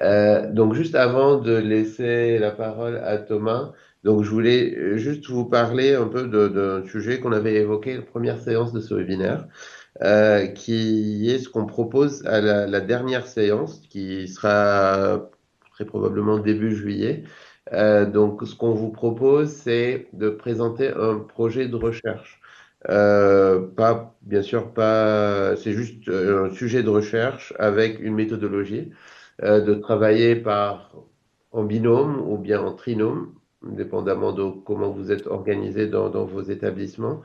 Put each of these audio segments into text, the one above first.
Donc juste avant de laisser la parole à Thomas, donc je voulais juste vous parler un peu d'un sujet qu'on avait évoqué la première séance de ce webinaire, qui est ce qu'on propose à la dernière séance, qui sera très probablement début juillet. Donc ce qu'on vous propose, c'est de présenter un projet de recherche. Pas, bien sûr, pas, c'est juste un sujet de recherche avec une méthodologie de travailler en binôme ou bien en trinôme, dépendamment de comment vous êtes organisé dans vos établissements,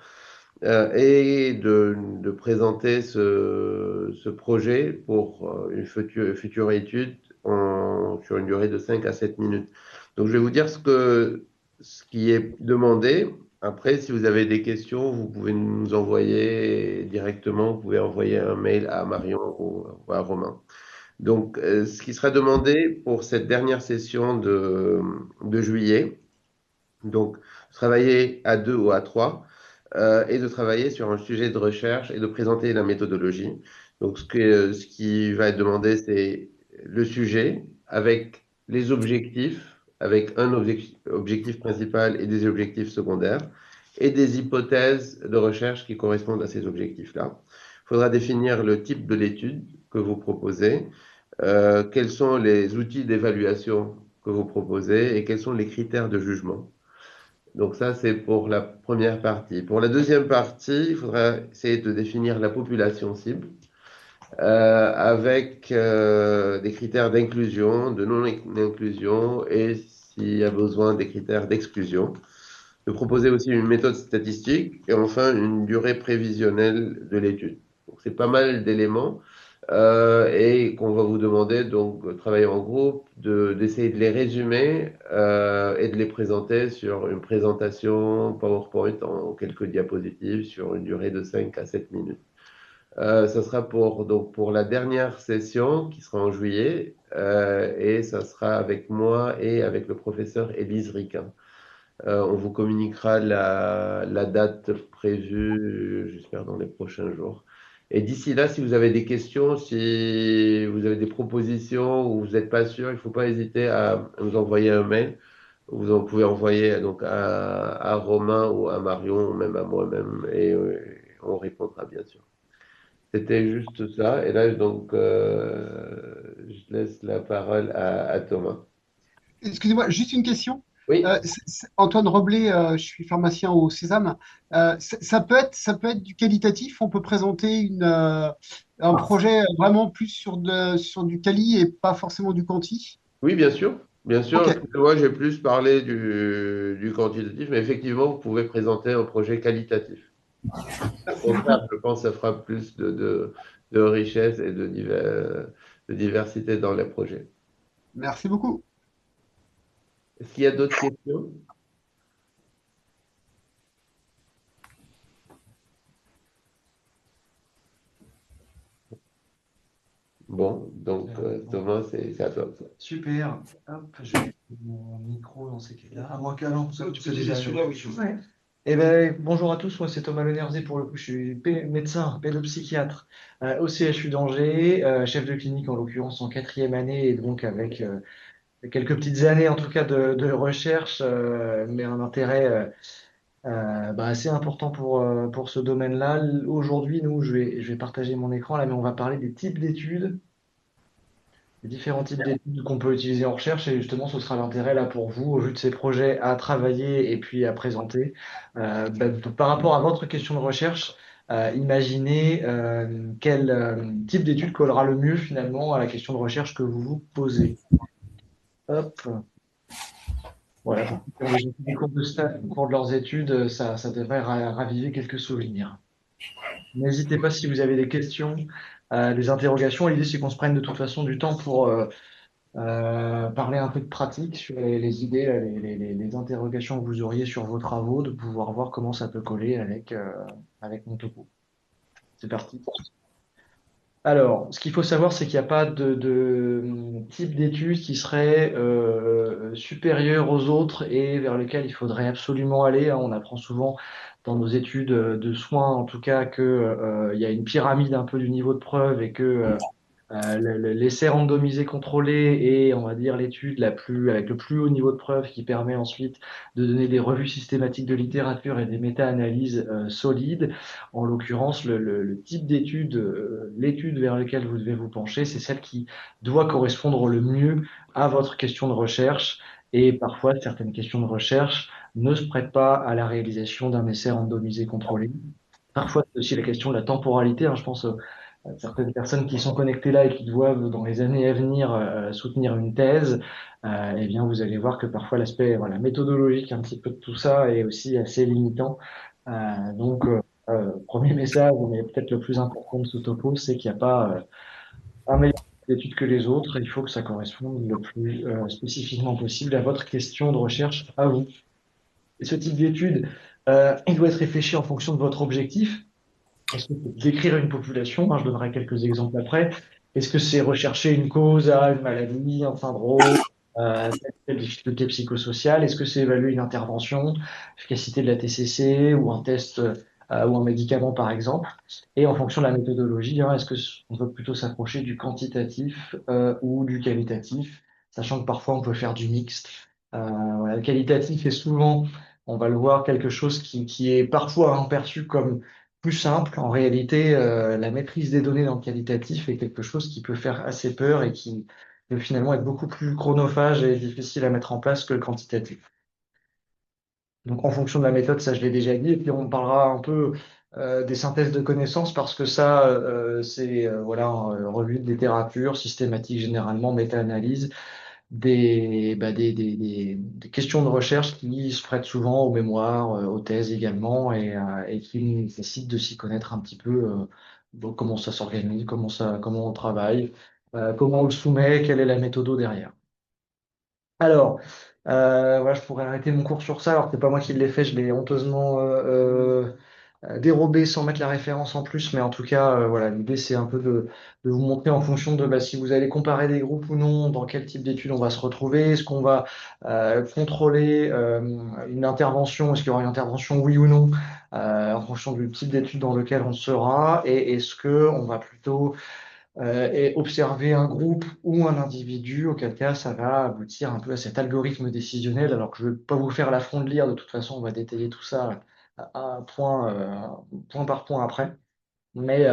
et de présenter ce projet pour une future étude sur une durée de 5 à 7 minutes. Donc, je vais vous dire ce qui est demandé. Après, si vous avez des questions, vous pouvez nous envoyer directement. Vous pouvez envoyer un mail à Marion ou à Romain. Donc, ce qui sera demandé pour cette dernière session de juillet, donc travailler à deux ou à trois, et de travailler sur un sujet de recherche et de présenter la méthodologie. Donc, ce qui va être demandé, c'est le sujet avec les objectifs, avec un objectif principal et des objectifs secondaires, et des hypothèses de recherche qui correspondent à ces objectifs-là. Il faudra définir le type de l'étude que vous proposez, quels sont les outils d'évaluation que vous proposez et quels sont les critères de jugement. Donc ça, c'est pour la première partie. Pour la deuxième partie, il faudra essayer de définir la population cible avec des critères d'inclusion, de non-inclusion et s'il y a besoin des critères d'exclusion. De proposer aussi une méthode statistique et enfin une durée prévisionnelle de l'étude. Donc c'est pas mal d'éléments et qu'on va vous demander donc de travailler en groupe, d'essayer de les résumer et de les présenter sur une présentation PowerPoint en quelques diapositives sur une durée de 5 à 7 minutes. Ça sera pour la dernière session qui sera en juillet et ça sera avec moi et avec le professeur Élise Riquin. On vous communiquera la date prévue, j'espère, dans les prochains jours. Et d'ici là, si vous avez des questions, si vous avez des propositions ou vous n'êtes pas sûr, il ne faut pas hésiter à nous envoyer un mail. Vous en pouvez envoyer donc à Romain ou à Marion ou même à moi-même et on répondra bien sûr. C'était juste ça. Et là, donc, je laisse la parole à Thomas. Excusez-moi, juste une question. Oui. Antoine Roblé, je suis pharmacien au Sésame. Ça peut être du qualitatif. On peut présenter un projet vraiment plus sur du quali et pas forcément du quanti. Oui, bien sûr. Bien sûr, Ok, excusez-moi, j'ai plus parlé du quantitatif, mais effectivement, vous pouvez présenter un projet qualitatif. Au merci contraire, beaucoup. je pense que ça fera plus de richesse et de diversité dans les projets. Merci beaucoup. Est-ce qu'il y a d'autres questions? Bon, donc Thomas, c'est à toi. Super. Hop, je vais mettre mon micro dans ces cas-là. À moins qu'Alain, tu peux déjà. Celui-là, oui. Ouais. Eh ben, bonjour à tous, moi c'est Thomas Lenerzé pour le coup, je suis médecin, pédopsychiatre au CHU d'Angers, chef de clinique en l'occurrence en quatrième année et donc avec quelques petites années en tout cas de recherche, mais un intérêt assez important pour ce domaine-là. Aujourd'hui, nous, je vais partager mon écran là, mais on va parler des types d'études, les différents types d'études qu'on peut utiliser en recherche, et justement, ce sera l'intérêt là pour vous, au vu de ces projets à travailler et puis à présenter. Donc, par rapport à votre question de recherche, imaginez quel type d'étude collera le mieux finalement à la question de recherche que vous vous posez. Hop, voilà. Pour ceux qui ont déjà fait des cours de stage au cours de leurs études, ça devrait raviver quelques souvenirs. N'hésitez pas si vous avez des questions, des interrogations. L'idée, c'est qu'on se prenne de toute façon du temps pour parler un peu de pratique sur les idées, les interrogations que vous auriez sur vos travaux, de pouvoir voir comment ça peut coller avec mon topo. C'est parti. Alors, ce qu'il faut savoir, c'est qu'il n'y a pas de type d'études qui serait supérieur aux autres et vers lequel il faudrait absolument aller. On apprend souvent dans nos études de soins, en tout cas, que il y a une pyramide un peu du niveau de preuve et que L'essai randomisé contrôlé est, on va dire, l'étude avec le plus haut niveau de preuve qui permet ensuite de donner des revues systématiques de littérature et des méta-analyses solides. En l'occurrence, le type d'étude, l'étude vers laquelle vous devez vous pencher, c'est celle qui doit correspondre le mieux à votre question de recherche. Et parfois, certaines questions de recherche ne se prêtent pas à la réalisation d'un essai randomisé contrôlé. Parfois, c'est aussi la question de la temporalité, hein. Je pense certaines personnes qui sont connectées là et qui doivent, dans les années à venir, soutenir une thèse. Eh bien, vous allez voir que parfois l'aspect, voilà, méthodologique un petit peu de tout ça est aussi assez limitant. Premier message, mais peut-être le plus important de ce topo, c'est qu'il n'y a pas un meilleur étude que les autres. Il faut que ça corresponde le plus spécifiquement possible à votre question de recherche à vous. Et ce type d'étude, il doit être réfléchi en fonction de votre objectif. Est-ce que c'est décrire une population? Hein, je donnerai quelques exemples après. Est-ce que c'est rechercher une cause à une maladie, un syndrome, telle difficulté psychosociale? Est-ce que c'est évaluer une intervention, efficacité de la TCC ou un test ou un médicament par exemple? Et en fonction de la méthodologie, hein, est-ce que on veut plutôt s'approcher du quantitatif ou du qualitatif, sachant que parfois on peut faire du mixte. Voilà, le qualitatif est souvent, on va le voir, quelque chose qui est parfois hein, perçu comme plus simple. En réalité, la maîtrise des données dans le qualitatif est quelque chose qui peut faire assez peur et qui peut finalement être beaucoup plus chronophage et difficile à mettre en place que le quantitatif. Donc, en fonction de la méthode, ça je l'ai déjà dit, et puis on parlera un peu des synthèses de connaissances parce que ça, c'est voilà, revue de littérature systématique généralement, méta-analyse des questions de recherche qui se prêtent souvent aux mémoires, aux thèses également, et qui nécessitent de s'y connaître un petit peu bon, comment ça s'organise, comment on travaille, comment on le soumet, quelle est la méthode derrière. Alors, voilà, je pourrais arrêter mon cours sur ça. Alors, c'est pas moi qui l'ai fait, je l'ai honteusement dérobé sans mettre la référence en plus, mais en tout cas, voilà, l'idée c'est un peu de vous montrer en fonction de bah, si vous allez comparer des groupes ou non, dans quel type d'études on va se retrouver, est-ce qu'on va contrôler une intervention, est-ce qu'il y aura une intervention oui ou non, en fonction du type d'étude dans lequel on sera, et est-ce que on va plutôt et observer un groupe ou un individu, auquel cas ça va aboutir un peu à cet algorithme décisionnel, alors que je ne vais pas vous faire l'affront de lire, de toute façon on va détailler tout ça à point, point par point après. Mais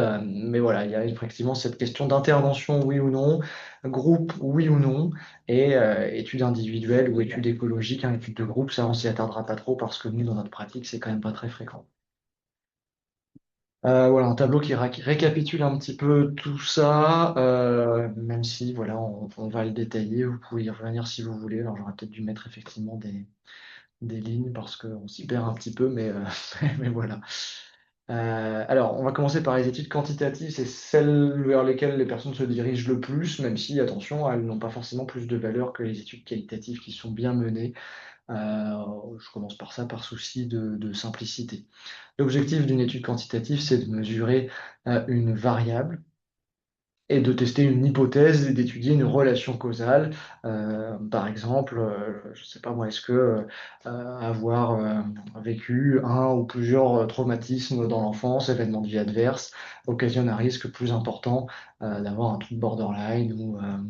voilà, il y a effectivement cette question d'intervention, oui ou non, groupe, oui ou non, et études individuelles ou études écologiques, hein, études de groupe, ça on s'y attardera pas trop parce que nous, dans notre pratique, c'est quand même pas très fréquent. Voilà, un tableau qui récapitule un petit peu tout ça, même si voilà, on va le détailler, vous pouvez y revenir si vous voulez. Alors j'aurais peut-être dû mettre effectivement des lignes parce qu'on s'y perd un petit peu, mais, mais voilà. Alors, on va commencer par les études quantitatives, c'est celles vers lesquelles les personnes se dirigent le plus, même si, attention, elles n'ont pas forcément plus de valeur que les études qualitatives qui sont bien menées. Je commence par ça, par souci de simplicité. L'objectif d'une étude quantitative, c'est de mesurer une variable et de tester une hypothèse et d'étudier une relation causale. Par exemple, je ne sais pas moi, est-ce que avoir vécu un ou plusieurs traumatismes dans l'enfance, événements de vie adverses, occasionne un risque plus important d'avoir un trouble borderline ou un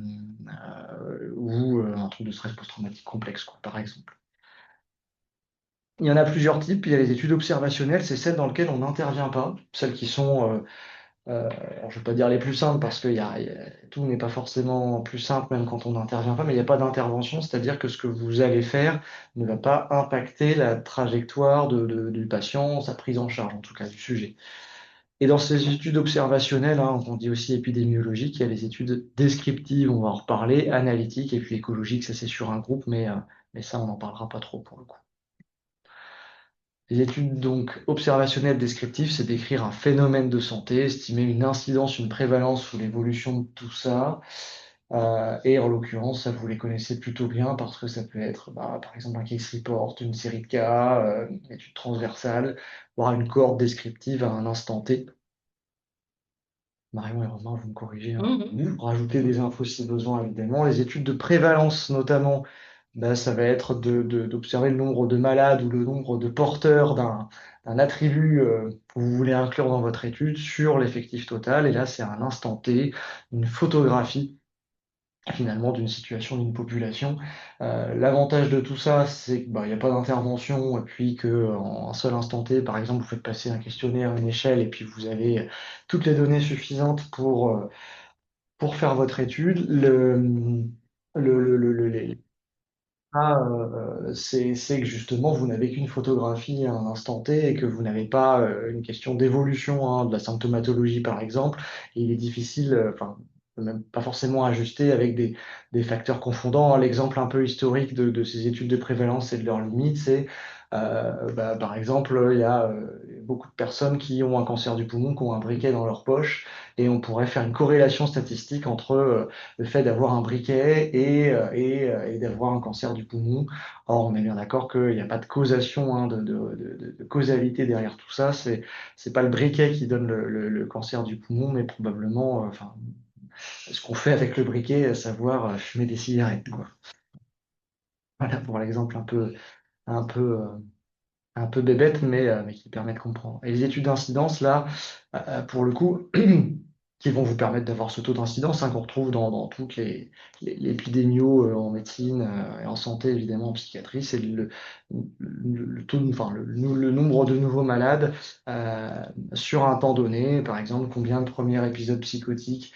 trouble de stress post-traumatique complexe, quoi, par exemple. Il y en a plusieurs types. Il y a les études observationnelles, c'est celles dans lesquelles on n'intervient pas, celles qui sont alors, je ne vais pas dire les plus simples parce que tout n'est pas forcément plus simple même quand on n'intervient pas, mais il n'y a pas d'intervention, c'est-à-dire que ce que vous allez faire ne va pas impacter la trajectoire du patient, sa prise en charge en tout cas du sujet. Et dans ces études observationnelles, hein, on dit aussi épidémiologiques, il y a les études descriptives, on va en reparler, analytiques et puis écologiques, ça c'est sur un groupe, mais ça on n'en parlera pas trop pour le coup. Les études donc observationnelles descriptives, c'est décrire un phénomène de santé, estimer une incidence, une prévalence ou l'évolution de tout ça. Et en l'occurrence, ça vous les connaissez plutôt bien parce que ça peut être bah, par exemple un case report, une série de cas, une étude transversale, voire une cohorte descriptive à un instant T. Marion et Romain, vous me corrigez, hein. Pour rajouter des infos si besoin, évidemment. Les études de prévalence, notamment, bah, ça va être d'observer le nombre de malades ou le nombre de porteurs un attribut que vous voulez inclure dans votre étude sur l'effectif total. Et là, c'est un instant T, une photographie finalement d'une situation, d'une population. L'avantage de tout ça, c'est qu'il n'y a pas d'intervention, et puis que en un seul instant T, par exemple, vous faites passer un questionnaire, une échelle, et puis vous avez toutes les données suffisantes pour faire votre étude. Les c'est que justement, vous n'avez qu'une photographie à un instant T et que vous n'avez pas une question d'évolution de la symptomatologie, par exemple. Et il est difficile, enfin, même pas forcément ajuster avec des facteurs confondants, hein. L'exemple un peu historique de ces études de prévalence et de leurs limites, c'est par exemple, il y a beaucoup de personnes qui ont un cancer du poumon, qui ont un briquet dans leur poche, et on pourrait faire une corrélation statistique entre le fait d'avoir un briquet et d'avoir un cancer du poumon. Or, on est bien d'accord qu'il n'y a pas de causation, hein, de causalité derrière tout ça. C'est pas le briquet qui donne le cancer du poumon, mais probablement enfin, ce qu'on fait avec le briquet, à savoir fumer des cigarettes, quoi. Voilà pour l'exemple un peu, euh, un peu bébête, mais qui permet de comprendre. Et les études d'incidence, là, pour le coup, qui vont vous permettre d'avoir ce taux d'incidence, hein, qu'on retrouve dans toutes les épidémios en médecine et en santé, évidemment, en psychiatrie, c'est le taux, enfin, le nombre de nouveaux malades euh, sur un temps donné. Par exemple, combien de premiers épisodes psychotiques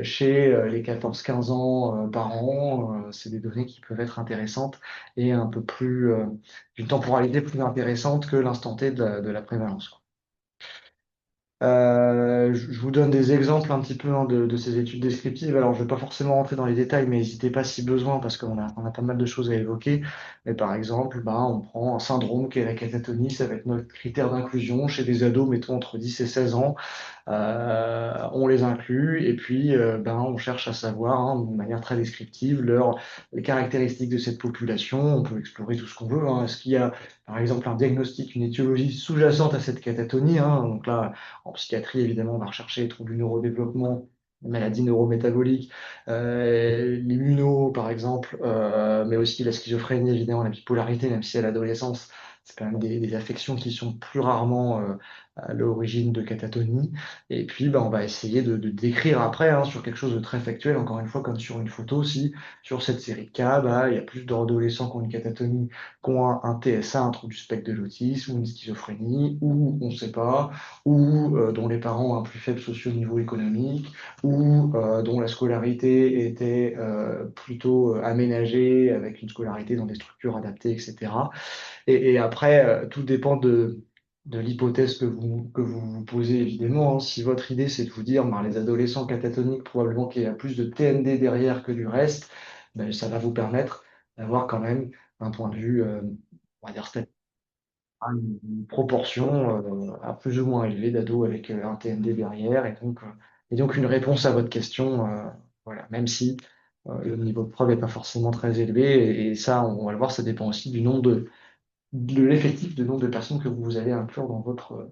chez les 14-15 ans par an. C'est des données qui peuvent être intéressantes et un peu plus d'une temporalité plus intéressante que l'instant T de la prévalence, quoi. Je vous donne des exemples un petit peu, hein, de ces études descriptives. Alors, je ne vais pas forcément rentrer dans les détails, mais n'hésitez pas si besoin, parce on a pas mal de choses à évoquer. Mais par exemple, on prend un syndrome qui est la catatonie, ça va être notre critère d'inclusion chez des ados, mettons entre 10 et 16 ans. On les inclut et puis on cherche à savoir, hein, de manière très descriptive les caractéristiques de cette population. On peut explorer tout ce qu'on veut, hein. Est-ce qu'il y a par exemple un diagnostic, une étiologie sous-jacente à cette catatonie, hein. Donc là, en psychiatrie, évidemment, on va rechercher les troubles du neurodéveloppement, les maladies neurométaboliques, l'immuno, par exemple, mais aussi la schizophrénie, évidemment, la bipolarité, même si à l'adolescence, c'est quand même des affections qui sont plus rarement à l'origine de catatonie. Et puis, on va essayer de décrire après, hein, sur quelque chose de très factuel, encore une fois, comme sur une photo, si sur cette série de cas, il y a plus d'adolescents qui ont une catatonie, qui ont un TSA, un trouble du spectre de l'autisme, ou une schizophrénie, ou on ne sait pas, ou dont les parents ont un plus faible socio-niveau économique, ou dont la scolarité était plutôt aménagée, avec une scolarité dans des structures adaptées, etc. Et après, tout dépend de l'hypothèse que vous vous posez, évidemment, hein. Si votre idée, c'est de vous dire, les adolescents catatoniques, probablement qu'il y a plus de TND derrière que du reste, ça va vous permettre d'avoir quand même un point de vue, on va dire, une proportion à plus ou moins élevée d'ados avec un TND derrière, et donc une réponse à votre question, voilà, même si le niveau de preuve n'est pas forcément très élevé, et ça, on va le voir, ça dépend aussi du nombre de l'effectif de nombre de personnes que vous allez inclure dans votre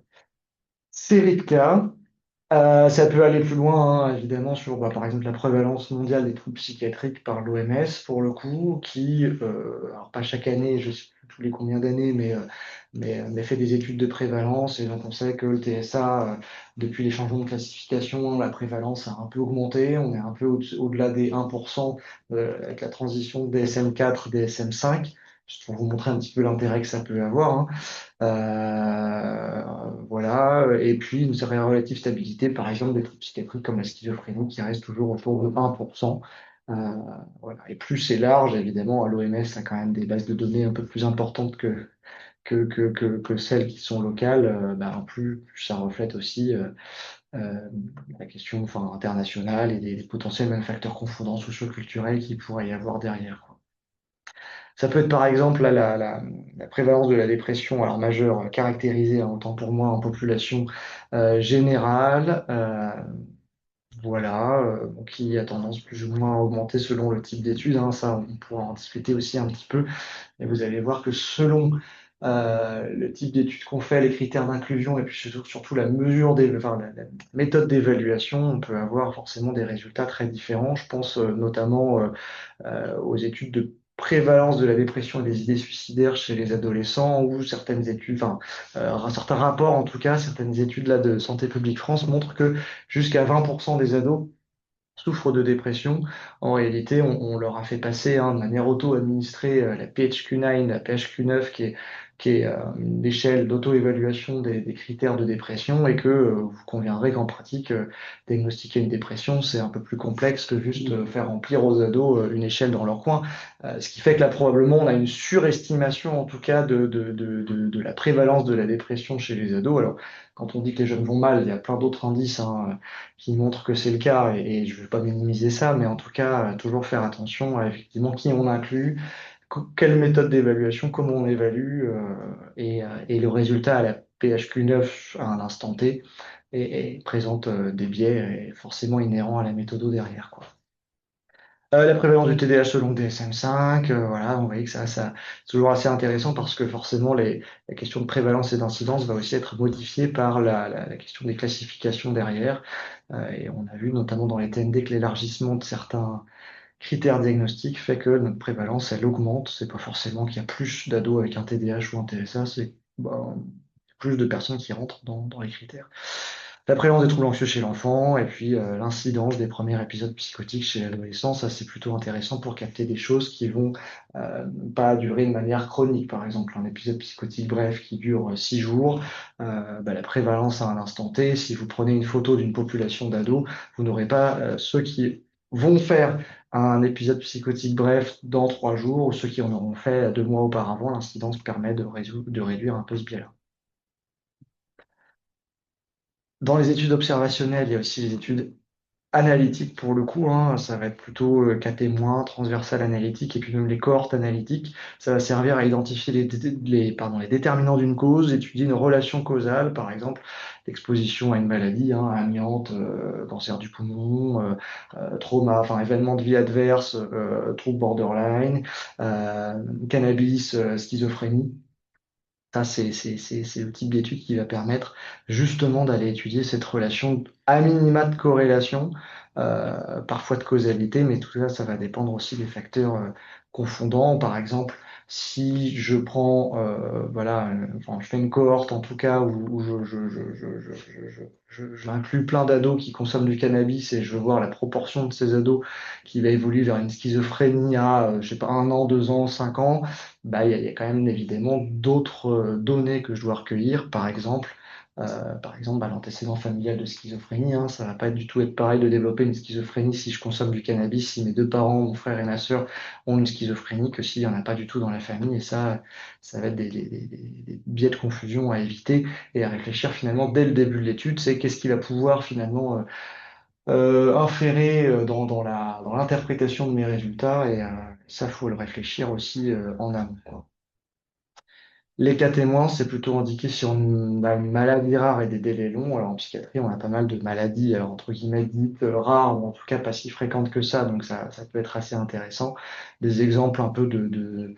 série de cas. Ça peut aller plus loin, hein, évidemment, sur par exemple la prévalence mondiale des troubles psychiatriques par l'OMS, pour le coup, qui, alors pas chaque année, je sais plus tous les combien d'années, mais fait des études de prévalence, et donc on sait que le TSA, depuis les changements de classification, la prévalence a un peu augmenté, on est un peu au-delà des 1% avec la transition DSM-4, DSM-5, juste pour vous montrer un petit peu l'intérêt que ça peut avoir, hein. Voilà, et puis une certaine relative stabilité, par exemple, des troubles psychiatriques comme la schizophrénie qui reste toujours autour de 1%. Euh, voilà. Et plus c'est large, évidemment, à l'OMS a quand même des bases de données un peu plus importantes que celles qui sont locales, plus ça reflète aussi euh, la question, enfin, internationale, et des potentiels même facteurs confondants socioculturels qu'il pourrait y avoir derrière, quoi. Ça peut être par exemple la prévalence de la dépression, alors majeure, caractérisée, hein, autant pour moi en population générale, voilà, qui a tendance plus ou moins à augmenter selon le type d'étude, hein. Ça, on pourra en discuter aussi un petit peu. Et vous allez voir que selon le type d'étude qu'on fait, les critères d'inclusion, et puis surtout la mesure enfin, la méthode d'évaluation, on peut avoir forcément des résultats très différents. Je pense notamment aux études de prévalence de la dépression et des idées suicidaires chez les adolescents, ou certaines études, enfin, certains rapports en tout cas, certaines études là, de Santé publique France montrent que jusqu'à 20% des ados souffrent de dépression. En réalité, on leur a fait passer de manière auto-administrée la PHQ-9, la PHQ-9, qui est une échelle d'auto-évaluation des critères de dépression, et que vous conviendrez qu'en pratique, diagnostiquer une dépression, c'est un peu plus complexe que juste faire remplir aux ados une échelle dans leur coin. Ce qui fait que là, probablement, on a une surestimation, en tout cas, de la prévalence de la dépression chez les ados. Alors, quand on dit que les jeunes vont mal, il y a plein d'autres indices qui montrent que c'est le cas, et je ne veux pas minimiser ça, mais en tout cas, toujours faire attention à effectivement qui on inclut, quelle méthode d'évaluation, comment on évalue, et le résultat à la PHQ-9 à un instant T et présente des biais forcément inhérents à la méthode derrière, quoi. La prévalence du TDAH selon le DSM-5, voilà, on voit que ça c'est toujours assez intéressant parce que forcément la question de prévalence et d'incidence va aussi être modifiée par la question des classifications derrière. Et on a vu notamment dans les TND que l'élargissement de certains critères diagnostiques fait que notre prévalence, elle augmente. C'est pas forcément qu'il y a plus d'ados avec un TDAH ou un TSA, c'est plus de personnes qui rentrent dans les critères. La prévalence des troubles anxieux chez l'enfant, et puis l'incidence des premiers épisodes psychotiques chez l'adolescent, ça c'est plutôt intéressant pour capter des choses qui vont euh, pas durer de manière chronique. Par exemple, un épisode psychotique bref qui dure 6 jours, la prévalence à un instant T, si vous prenez une photo d'une population d'ados, vous n'aurez pas ceux qui vont faire un épisode psychotique bref dans 3 jours, ou ceux qui en auront fait 2 mois auparavant. L'incidence permet de réduire un peu ce biais-là. Dans les études observationnelles, il y a aussi les études analytiques pour le coup, hein. Ça va être plutôt cas témoin, transversal analytique, et puis même les cohortes analytiques. Ça va servir à identifier les déterminants d'une cause, étudier une relation causale, par exemple l'exposition à une maladie, amiante, cancer du poumon, trauma, enfin événement de vie adverse, trouble borderline, cannabis, schizophrénie. Ça, c'est le type d'étude qui va permettre justement d'aller étudier cette relation à minima de corrélation, parfois de causalité, mais tout ça, ça va dépendre aussi des facteurs confondants. Par exemple, si je prends, enfin, je fais une cohorte en tout cas où j'inclus plein d'ados qui consomment du cannabis, et je veux voir la proportion de ces ados qui va évoluer vers une schizophrénie à, je sais pas, 1 an, 2 ans, 5 ans. Il y a quand même évidemment d'autres données que je dois recueillir. Par exemple, l'antécédent familial de schizophrénie, ça va pas du tout être pareil de développer une schizophrénie si je consomme du cannabis, si mes deux parents, mon frère et ma sœur, ont une schizophrénie, que s'il y en a pas du tout dans la famille. Et ça va être des biais de confusion à éviter et à réfléchir finalement dès le début de l'étude. C'est qu'est-ce qui va pouvoir finalement inférer dans l'interprétation de mes résultats, et ça, faut le réfléchir aussi en amont, quoi. Les cas témoins, c'est plutôt indiqué si on a une maladie rare et des délais longs. Alors en psychiatrie, on a pas mal de maladies, entre guillemets, dites rares, ou en tout cas pas si fréquentes que ça, donc ça peut être assez intéressant. Des exemples un peu de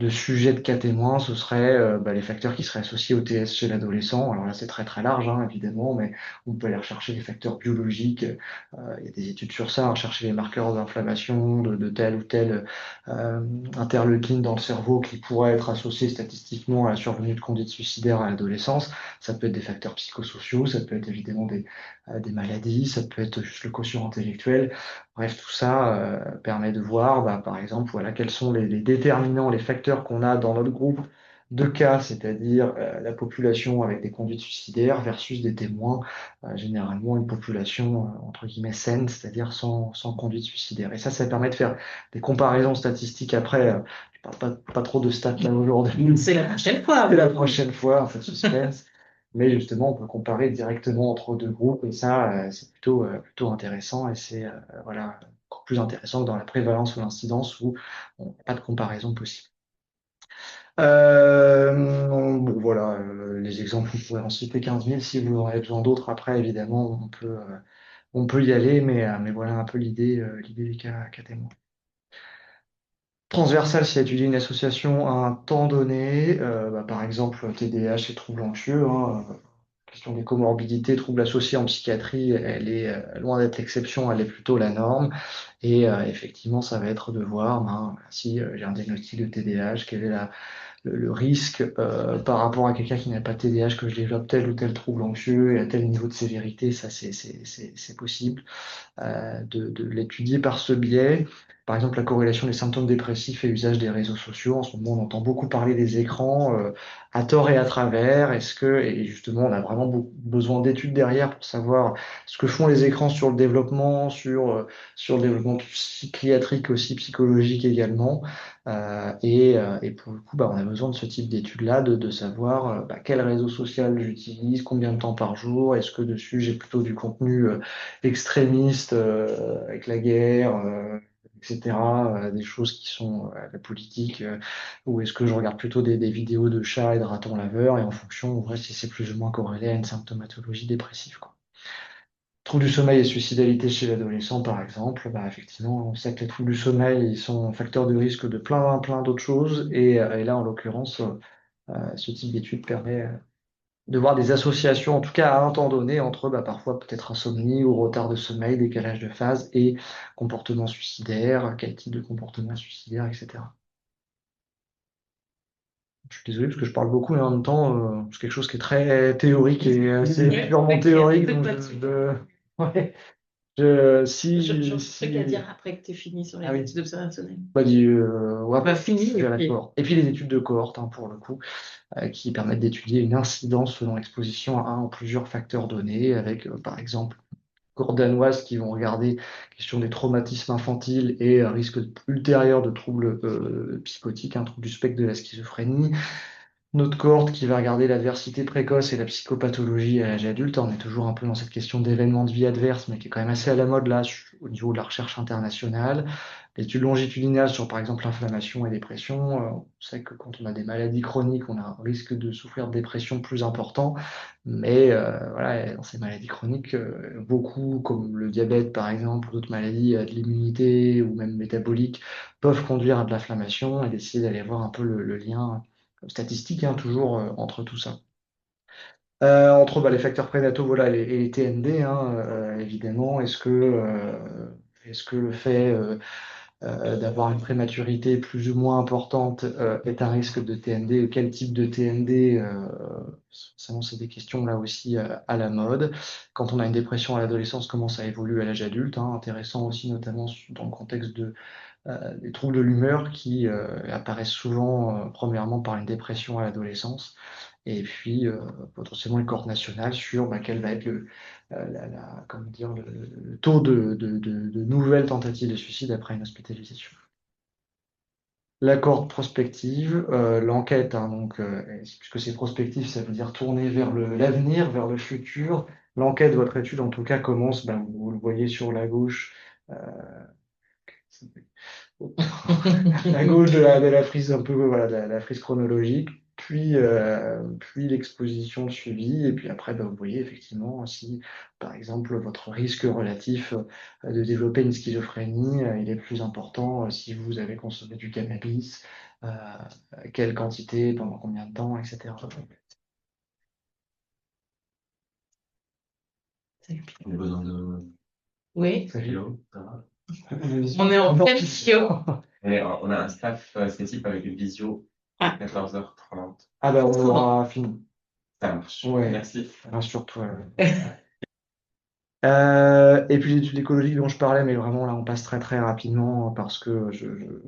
sujets de cas témoins, ce serait les facteurs qui seraient associés au TS chez l'adolescent. Alors là, c'est très très large, évidemment, mais on peut aller rechercher les facteurs biologiques. Il y a des études sur ça, rechercher les marqueurs d'inflammation de tel ou tel euh, interleukine dans le cerveau qui pourrait être associé statistiquement à la survenue de conduite suicidaire à l'adolescence. Ça peut être des facteurs psychosociaux, ça peut être évidemment des maladies, ça peut être juste le quotient intellectuel. Bref, tout ça permet de voir, par exemple, voilà, quels sont les déterminants, les facteurs qu'on a dans notre groupe de cas, c'est-à-dire la population avec des conduites suicidaires versus des témoins, généralement une population entre guillemets saine, c'est-à-dire sans conduite suicidaire. Et ça permet de faire des comparaisons statistiques après. Je parle pas trop de stats là aujourd'hui. C'est la prochaine fois. C'est la prochaine fois, un peu de suspense. Mais justement, on peut comparer directement entre deux groupes, et ça, c'est plutôt intéressant, et c'est voilà, encore plus intéressant que dans la prévalence ou l'incidence où on n'a pas de comparaison possible. Bon, voilà, les exemples, on pourrait en citer 15 000. Si vous en avez besoin d'autres, après, évidemment, on peut y aller, mais voilà un peu l'idée des cas témoins. Transversal, c'est étudier une association à un temps donné, par exemple TDAH et troubles anxieux, question des comorbidités, troubles associés en psychiatrie, elle est loin d'être l'exception, elle est plutôt la norme. Et effectivement, ça va être de voir si j'ai un diagnostic de TDAH, quel est le risque par rapport à quelqu'un qui n'a pas de TDAH que je développe tel ou tel trouble anxieux et à tel niveau de sévérité, ça c'est possible de l'étudier par ce biais. Par exemple, la corrélation des symptômes dépressifs et l'usage des réseaux sociaux. En ce moment, on entend beaucoup parler des écrans à tort et à travers. Et justement, on a vraiment besoin d'études derrière pour savoir ce que font les écrans sur le développement, sur le développement psychiatrique aussi, psychologique également. Et pour le coup, on a besoin de ce type d'études-là, de savoir quel réseau social j'utilise, combien de temps par jour, est-ce que dessus j'ai plutôt du contenu extrémistes avec la guerre, etc., des choses qui sont la politique, ou est-ce que je regarde plutôt des vidéos de chats et de ratons laveurs, et en fonction, on voit si c'est plus ou moins corrélé à une symptomatologie dépressive, quoi. Troubles du sommeil et suicidalité chez l'adolescent, par exemple, effectivement, on sait que les troubles du sommeil ils sont facteurs de risque de plein d'autres choses, et là, en l'occurrence, ce type d'étude permet de voir des associations, en tout cas à un temps donné, entre parfois peut-être insomnie ou retard de sommeil, décalage de phase et comportement suicidaire, quel type de comportement suicidaire, etc. Je suis désolé parce que je parle beaucoup et en même temps, c'est quelque chose qui est très théorique et assez purement théorique. Donc ouais, J'aurais un truc à dire après que tu aies fini sur les études observationnelles. Fini. Et puis les études de cohorte, pour le coup, qui permettent d'étudier une incidence selon l'exposition à un ou plusieurs facteurs donnés, avec par exemple cohortes danoises qui vont regarder la question des traumatismes infantiles et risque ultérieur de troubles psychotiques, un trouble du spectre de la schizophrénie. Notre cohorte qui va regarder l'adversité précoce et la psychopathologie à l'âge adulte. On est toujours un peu dans cette question d'événements de vie adverses, mais qui est quand même assez à la mode là au niveau de la recherche internationale. L'étude longitudinale sur par exemple l'inflammation et dépression. On sait que quand on a des maladies chroniques, on a un risque de souffrir de dépression plus important. Mais voilà, dans ces maladies chroniques, beaucoup, comme le diabète par exemple, ou d'autres maladies de l'immunité ou même métaboliques, peuvent conduire à de l'inflammation et d'essayer d'aller voir un peu le lien statistique, toujours entre tout ça. Entre les facteurs prénataux voilà, et les TND, évidemment, est-ce que le fait d'avoir une prématurité plus ou moins importante est un risque de TND? Quel type de TND? Forcément, c'est des questions là aussi à la mode. Quand on a une dépression à l'adolescence, comment ça évolue à l'âge adulte? Intéressant aussi, notamment dans le contexte des troubles de l'humeur qui apparaissent souvent, premièrement, par une dépression à l'adolescence, et puis potentiellement une cohorte nationale sur quel va être comment dire, le taux de nouvelles tentatives de suicide après une hospitalisation. La cohorte prospective, l'enquête, puisque c'est prospectif, ça veut dire tourner vers l'avenir, vers le futur. L'enquête, votre étude en tout cas, commence, vous le voyez sur la gauche, à gauche de la frise un peu voilà, la frise chronologique, puis l'exposition suivie, et puis après vous voyez effectivement si par exemple votre risque relatif de développer une schizophrénie il est plus important si vous avez consommé du cannabis, quelle quantité, pendant combien de temps, etc. On a besoin de Oui, philo, ça va. on est en pleine philo. Et on a un staff spécifique avec une visio à 14h30. On aura fini. Ça marche. Ouais. Merci. Rassure-toi. Et puis l'étude écologique dont je parlais, mais vraiment là on passe très très rapidement parce que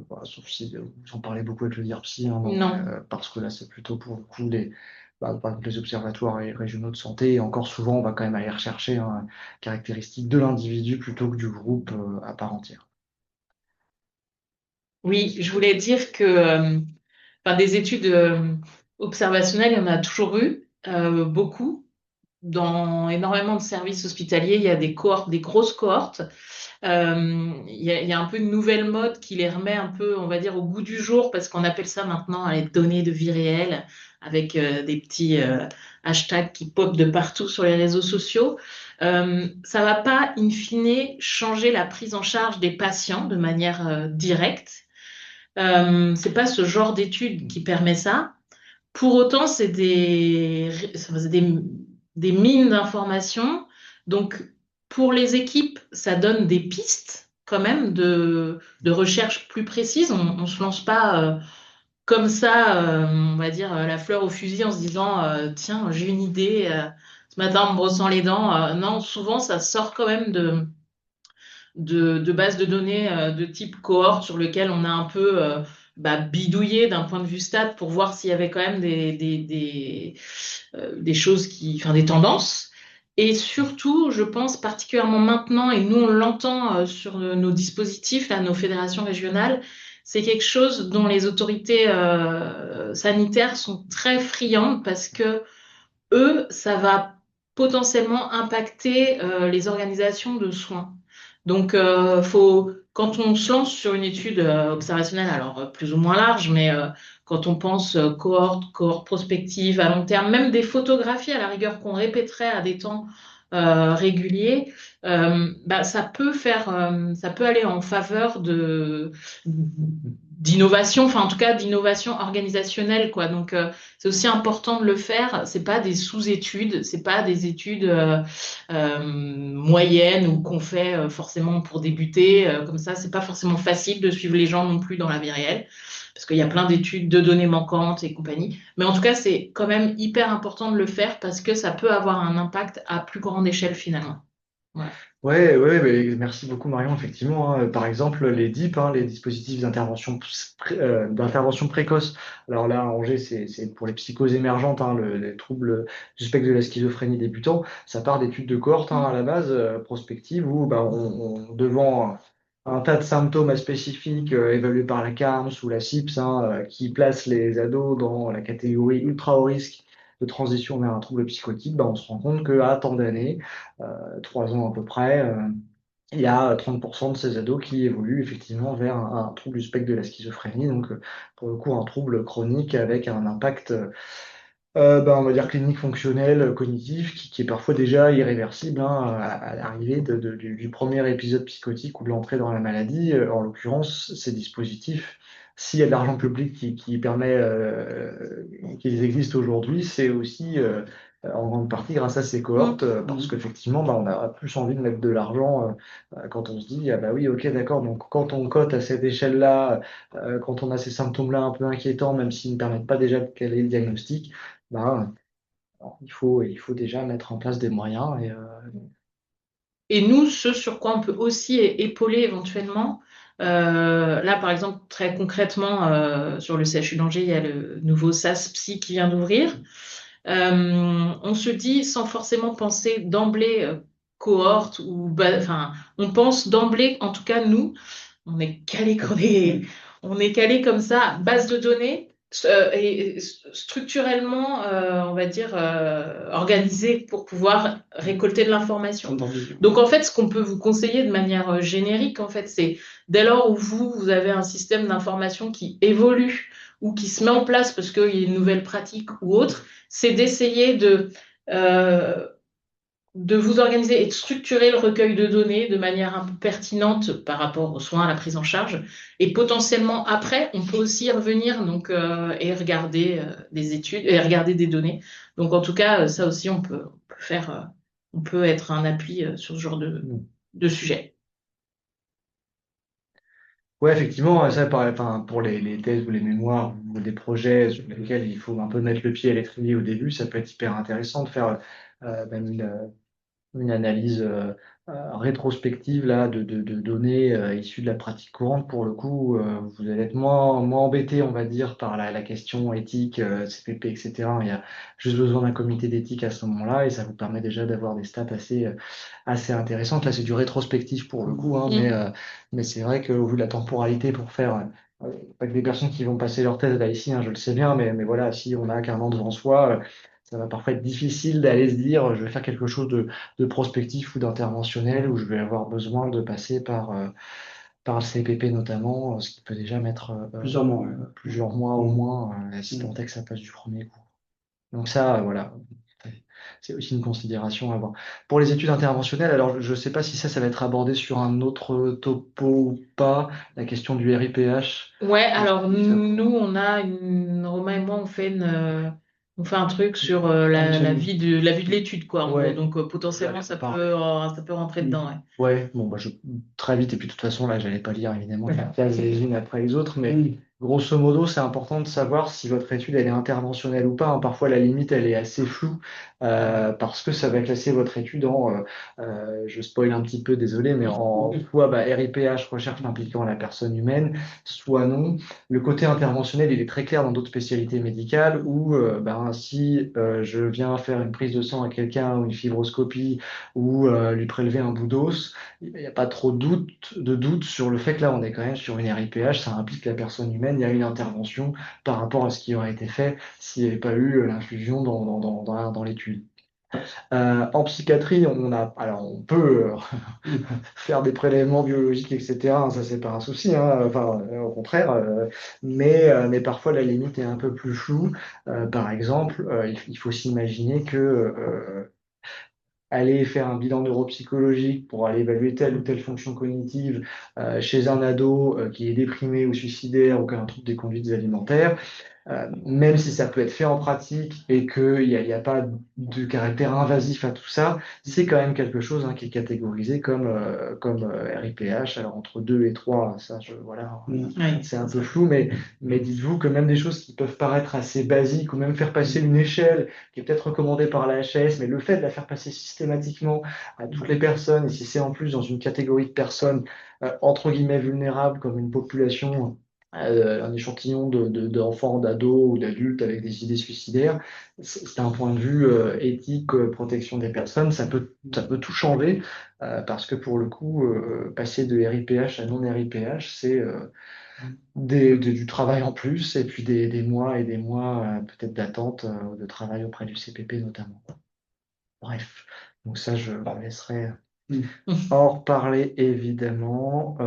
voilà, sauf si j'en parlais beaucoup avec le DIRPSY, Non. parce que là c'est plutôt pour le coup par exemple, les observatoires régionaux de santé, et encore souvent on va quand même aller rechercher caractéristiques de l'individu plutôt que du groupe à part entière. Oui, je voulais dire que des études observationnelles, il y en a toujours eu, beaucoup. Dans énormément de services hospitaliers, il y a des cohortes, des grosses cohortes. Il y a un peu une nouvelle mode qui les remet un peu, on va dire, au goût du jour, parce qu'on appelle ça maintenant les données de vie réelle, avec des petits hashtags qui popent de partout sur les réseaux sociaux. Ça va pas, in fine, changer la prise en charge des patients de manière directe. C'est pas ce genre d'étude qui permet ça. Pour autant, c'est des des mines d'informations. Donc, pour les équipes, ça donne des pistes quand même de recherche plus précises. On ne se lance pas comme ça, on va dire, la fleur au fusil en se disant, tiens, j'ai une idée, ce matin en me brossant les dents. Non, souvent, ça sort quand même de bases de données de type cohorte sur lequel on a un peu bidouillé d'un point de vue stat pour voir s'il y avait quand même des choses enfin des tendances. Et surtout, je pense particulièrement maintenant, et nous on l'entend sur nos dispositifs, là, nos fédérations régionales, c'est quelque chose dont les autorités sanitaires sont très friandes parce que eux, ça va potentiellement impacter les organisations de soins. Donc, quand on se lance sur une étude observationnelle, alors plus ou moins large, mais quand on pense cohorte prospective à long terme, même des photographies à la rigueur qu'on répéterait à des temps réguliers, ça peut aller en faveur d'innovation, enfin en tout cas d'innovation organisationnelle, quoi. Donc, c'est aussi important de le faire. C'est pas des sous-études, c'est pas des études moyennes ou qu'on fait forcément pour débuter. Comme ça, c'est pas forcément facile de suivre les gens non plus dans la vie réelle, parce qu'il y a plein d'études de données manquantes et compagnie. Mais en tout cas, c'est quand même hyper important de le faire parce que ça peut avoir un impact à plus grande échelle finalement. Voilà. Ouais, ouais, mais merci beaucoup Marion. Effectivement, hein, par exemple, les DIP, hein, les dispositifs d'intervention précoce. Alors là, à Angers, c'est pour les psychoses émergentes, hein, les troubles du spectre de la schizophrénie débutant. Ça part d'études de cohorte, hein, à la base, prospectives, où bah, devant un tas de symptômes spécifiques évalués par la CARMS ou la CIPS, hein, qui placent les ados dans la catégorie ultra haut risque de transition vers un trouble psychotique, bah, on se rend compte qu'à tant d'années, 3 ans à peu près, il y a 30% de ces ados qui évoluent effectivement vers un trouble du spectre de la schizophrénie, donc pour le coup un trouble chronique avec un impact, on va dire clinique, fonctionnel, cognitif, qui est parfois déjà irréversible, hein, à l'arrivée du premier épisode psychotique ou de l'entrée dans la maladie. En l'occurrence, ces dispositifs, s'il y a de l'argent public qui permet qu'ils existent aujourd'hui, c'est aussi en grande partie grâce à ces cohortes, parce qu'effectivement, bah, on a plus envie de mettre de l'argent quand on se dit, ah bah oui, ok, d'accord, donc quand on cote à cette échelle-là, quand on a ces symptômes-là un peu inquiétants, même s'ils ne permettent pas déjà de caler le diagnostic, bah, il faut déjà mettre en place des moyens. Et nous, ce sur quoi on peut aussi épauler éventuellement, là par exemple très concrètement sur le CHU d'Angers, il y a le nouveau SAS Psy qui vient d'ouvrir. On se dit sans forcément penser d'emblée cohorte enfin on pense d'emblée, en tout cas nous, on est calé on est calé comme ça, base de données et structurellement, on va dire, organisé pour pouvoir récolter de l'information. Donc en fait, ce qu'on peut vous conseiller de manière générique, en fait, c'est dès lors où vous avez un système d'information qui évolue ou qui se met en place parce qu'il y a une nouvelle pratique ou autre, c'est d'essayer euh, de vous organiser et de structurer le recueil de données de manière un peu pertinente par rapport aux soins, à la prise en charge. Et potentiellement, après, on peut aussi y revenir donc, et regarder des études et regarder des données. Donc, en tout cas, ça aussi, on peut faire, on peut être un appui sur ce genre de sujet. Ouais, effectivement, ça, enfin, pour les thèses ou les mémoires ou des projets sur lesquels il faut un peu mettre le pied à l'étrier au début, ça peut être hyper intéressant de faire même une analyse rétrospective là, de données issues de la pratique courante. Pour le coup, vous allez être moins embêté, on va dire, par la question éthique, CPP, etc. Il y a juste besoin d'un comité d'éthique à ce moment-là et ça vous permet déjà d'avoir des stats assez intéressantes. Là, c'est du rétrospectif pour le coup, hein, mais c'est vrai qu'au vu de la temporalité pour faire pas que des personnes qui vont passer leur thèse là ici, hein, je le sais bien, mais voilà, si on a qu'un an devant soi, ça va parfois être difficile d'aller se dire, je vais faire quelque chose de prospectif ou d'interventionnel, où je vais avoir besoin de passer par le CPP notamment, ce qui peut déjà mettre plusieurs mois au moins, si tant est que ça passe du premier coup. Donc ça, voilà, c'est aussi une considération à avoir. Pour les études interventionnelles, alors je ne sais pas si ça va être abordé sur un autre topo ou pas, la question du RIPH. Ouais, alors nous, Romain et moi, on fait On fait un truc sur la vue de l'étude, quoi, en gros. Ouais, Donc, potentiellement, ça peut rentrer dedans, ouais. ouais, bon, bah, très vite, et puis de toute façon, là, j'allais pas lire évidemment les cases les unes après les autres, mais grosso modo, c'est important de savoir si votre étude, elle est interventionnelle ou pas, hein. Parfois, la limite, elle est assez floue, parce que ça va classer votre étude je spoil un petit peu, désolé, mais en soit RIPH, recherche impliquant la personne humaine, soit non. Le côté interventionnel, il est très clair dans d'autres spécialités médicales où, si je viens faire une prise de sang à quelqu'un ou une fibroscopie, ou lui prélever un bout d'os, il n'y a pas trop de doute sur le fait que là, on est quand même sur une RIPH, ça implique la personne humaine, il y a une intervention par rapport à ce qui aurait été fait s'il n'y avait pas eu l'infusion dans l'étude. En psychiatrie, on peut faire des prélèvements biologiques, etc. Ça, c'est pas un souci, hein. Enfin, au contraire, mais parfois la limite est un peu plus floue. Par exemple, il faut s'imaginer que aller faire un bilan neuropsychologique pour aller évaluer telle ou telle fonction cognitive chez un ado qui est déprimé ou suicidaire ou qui a un trouble des conduites alimentaires, même si ça peut être fait en pratique et qu'il n'y a pas de caractère invasif à tout ça, c'est quand même quelque chose qui est catégorisé comme RIPH. Alors entre 2 et 3, ça, voilà, c'est un peu flou, mais dites-vous que même des choses qui peuvent paraître assez basiques ou même faire passer une échelle qui est peut-être recommandée par la HAS, mais le fait de la faire passer systématiquement à toutes les personnes, et si c'est en plus dans une catégorie de personnes entre guillemets vulnérables comme une population, un échantillon d'enfants, d'ados ou d'adultes avec des idées suicidaires, c'est un point de vue éthique, protection des personnes, ça peut tout changer, parce que pour le coup, passer de RIPH à non-RIPH, c'est du travail en plus et puis des mois et des mois peut-être d'attente de travail auprès du CPP notamment. Bref, donc ça, je vous laisserai en reparler évidemment.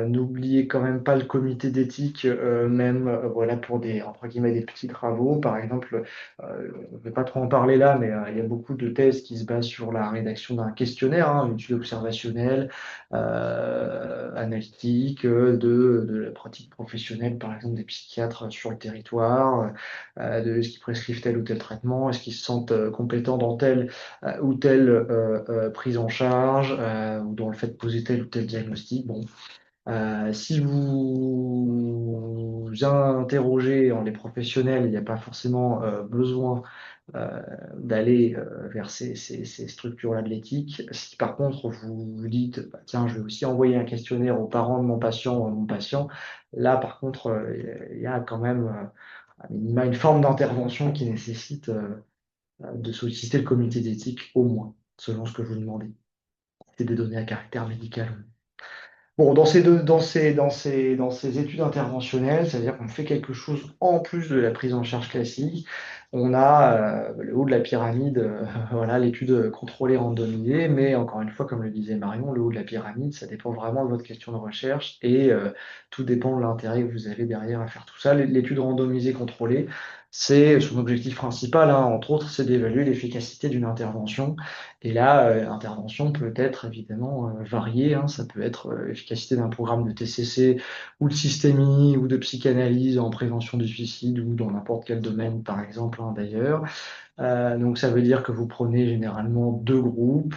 N'oubliez quand même pas le comité d'éthique, même voilà pour des entre guillemets des petits travaux. Par exemple, je ne vais pas trop en parler là, mais il y a beaucoup de thèses qui se basent sur la rédaction d'un questionnaire, une étude observationnelle, analytique, de la pratique professionnelle, par exemple des psychiatres sur le territoire, de ce qu'ils prescrivent tel ou tel traitement, est-ce qu'ils se sentent compétents dans tel ou telle prise en charge, ou dans le fait de poser tel ou tel diagnostic. Bon, si vous interrogez les professionnels, il n'y a pas forcément besoin d'aller vers ces structures-là de l'éthique. Si par contre vous vous dites, bah, tiens, je vais aussi envoyer un questionnaire aux parents de mon patient ou à mon patient, là par contre, il y a quand même à minima une forme d'intervention qui nécessite de solliciter le comité d'éthique au moins, selon ce que vous demandez. C'est des données à caractère médical. Bon, dans ces études interventionnelles, c'est-à-dire qu'on fait quelque chose en plus de la prise en charge classique, on a le haut de la pyramide, voilà, l'étude contrôlée randomisée, mais encore une fois, comme le disait Marion, le haut de la pyramide, ça dépend vraiment de votre question de recherche et tout dépend de l'intérêt que vous avez derrière à faire tout ça. L'étude randomisée contrôlée, c'est son objectif principal, entre autres, c'est d'évaluer l'efficacité d'une intervention. Et là, l'intervention peut être évidemment variée, ça peut être l'efficacité d'un programme de TCC ou de systémie ou de psychanalyse en prévention du suicide ou dans n'importe quel domaine, par exemple, d'ailleurs. Donc ça veut dire que vous prenez généralement deux groupes,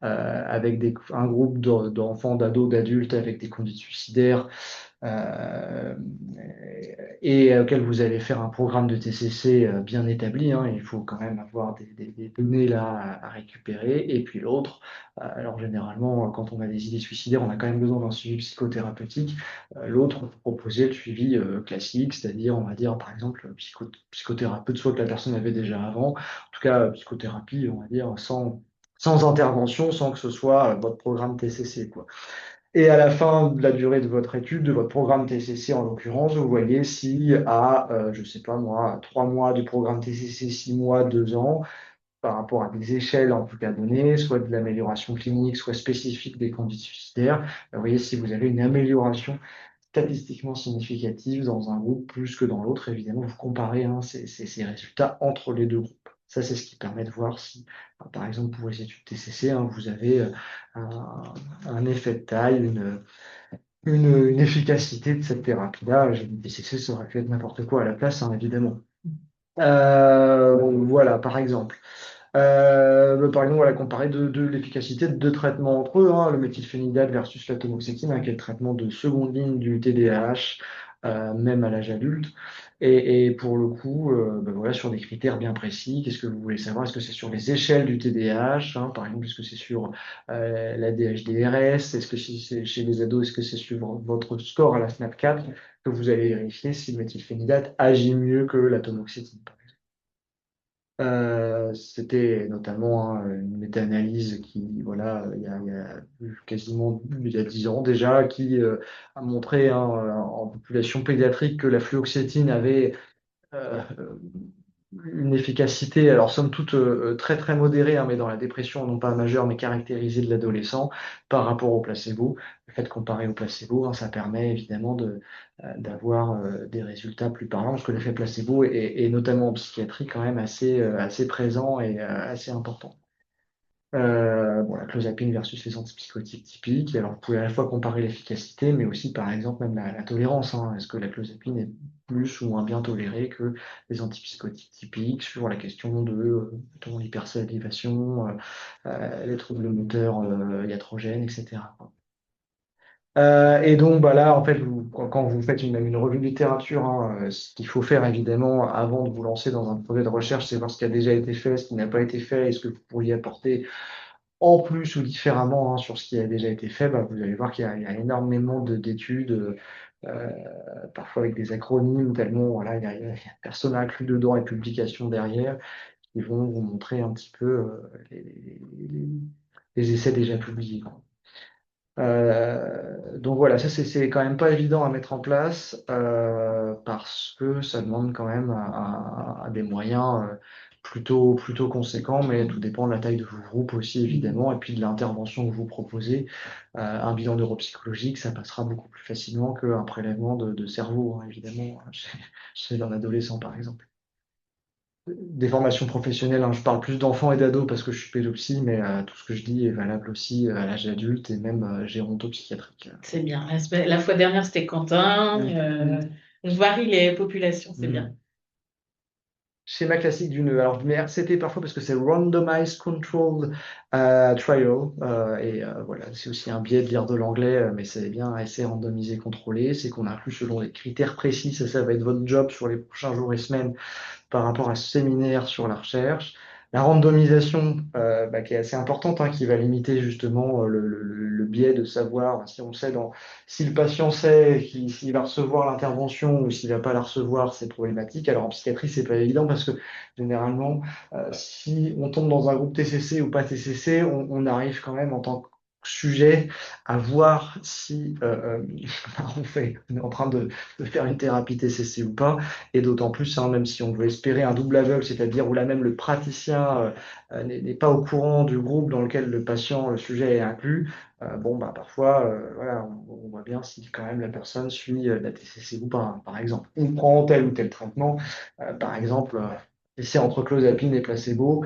avec un groupe d'enfants, d'ados, d'adultes avec des conduites suicidaires, euh, et auquel vous allez faire un programme de TCC bien établi. Il faut quand même avoir des données là à récupérer. Et puis l'autre, alors généralement, quand on a des idées suicidaires, on a quand même besoin d'un suivi psychothérapeutique. L'autre, vous proposez le suivi classique, c'est-à-dire, on va dire, par exemple, psychothérapeute, soit que la personne avait déjà avant, en tout cas, psychothérapie, on va dire, sans intervention, sans que ce soit votre programme TCC, quoi. Et à la fin de la durée de votre étude, de votre programme TCC en l'occurrence, vous voyez si je sais pas moi, 3 mois du programme TCC, 6 mois, 2 ans, par rapport à des échelles en tout cas données, soit de l'amélioration clinique, soit spécifique des conduites suicidaires, vous voyez si vous avez une amélioration statistiquement significative dans un groupe plus que dans l'autre. Évidemment, vous comparez ces résultats entre les deux groupes. Ça, c'est ce qui permet de voir si, par exemple, pour les études TCC, vous avez un effet de taille, une efficacité de cette thérapie-là. J'ai dit TCC, ça aurait pu être n'importe quoi à la place, évidemment. Voilà, par exemple. Par exemple, voilà, comparer de l'efficacité de deux traitements entre eux, hein, le méthylphénidate versus la tomoxétine, hein, qui est le traitement de seconde ligne du TDAH, même à l'âge adulte. Et pour le coup, voilà, sur des critères bien précis, qu'est-ce que vous voulez savoir? Est-ce que c'est sur les échelles du TDAH, hein, par exemple, est-ce que c'est sur la DHDRS? Est-ce que si c'est chez les ados, est-ce que c'est sur votre score à la SNAP-4 que vous allez vérifier si le méthylphénidate agit mieux que la tomoxétine? C'était notamment hein, une méta-analyse qui, voilà, quasiment il y a 10 ans déjà, qui a montré hein, en population pédiatrique que la fluoxétine avait euh, une efficacité, alors somme toute très très modérée, hein, mais dans la dépression non pas majeure, mais caractérisée de l'adolescent par rapport au placebo. Le fait de comparer au placebo, hein, ça permet évidemment d'avoir des résultats plus parlants, parce que l'effet placebo est notamment en psychiatrie quand même assez présent et assez important. Bon, la clozapine versus les antipsychotiques typiques. Alors, vous pouvez à la fois comparer l'efficacité, mais aussi, par exemple, même la tolérance, hein. Est-ce que la clozapine est plus ou moins bien tolérée que les antipsychotiques typiques sur la question de l'hypersalivation, les troubles moteurs iatrogènes, etc. Et donc, bah là, en fait, quand vous faites même une revue de littérature, hein, ce qu'il faut faire, évidemment, avant de vous lancer dans un projet de recherche, c'est voir ce qui a déjà été fait, ce qui n'a pas été fait, et ce que vous pourriez apporter en plus ou différemment hein, sur ce qui a déjà été fait, bah, vous allez voir qu'il y a énormément d'études, euh, parfois avec des acronymes, tellement voilà, il y a personne inclus dedans et publications derrière, qui vont vous montrer un petit peu les essais déjà publiés, quoi. Donc voilà, ça c'est quand même pas évident à mettre en place parce que ça demande quand même à des moyens plutôt conséquents, mais tout dépend de la taille de vos groupes aussi évidemment et puis de l'intervention que vous proposez. Un bilan neuropsychologique, ça passera beaucoup plus facilement qu'un prélèvement de cerveau, hein, évidemment, chez un adolescent par exemple. Des formations professionnelles, hein, je parle plus d'enfants et d'ados parce que je suis pédopsie, mais tout ce que je dis est valable aussi à l'âge adulte et même gérontopsychiatrique. C'est bien. La fois dernière, c'était Quentin. Je varie les populations, c'est bien. Schéma classique d'une. Alors, mais RCT parfois parce que c'est Randomized Controlled Trial. Voilà, c'est aussi un biais de lire de l'anglais, mais c'est bien essai randomisé contrôlé. C'est qu'on inclut selon des critères précis. Ça va être votre job sur les prochains jours et semaines par rapport à ce séminaire sur la recherche. La randomisation, qui est assez importante, hein, qui va limiter justement le biais de savoir si on sait si le patient sait s'il va recevoir l'intervention ou s'il va pas la recevoir, c'est problématique. Alors en psychiatrie, c'est pas évident parce que généralement, si on tombe dans un groupe TCC ou pas TCC, on arrive quand même en tant que sujet à voir si on est en train de faire une thérapie TCC ou pas. Et d'autant plus, hein, même si on veut espérer un double aveugle, c'est-à-dire où là même le praticien n'est pas au courant du groupe dans lequel le patient, le sujet est inclus, bon, bah, parfois, voilà, on voit bien si quand même la personne suit la TCC ou pas, hein, par exemple. On prend tel ou tel traitement, par exemple, essai entre clozapine et placebo.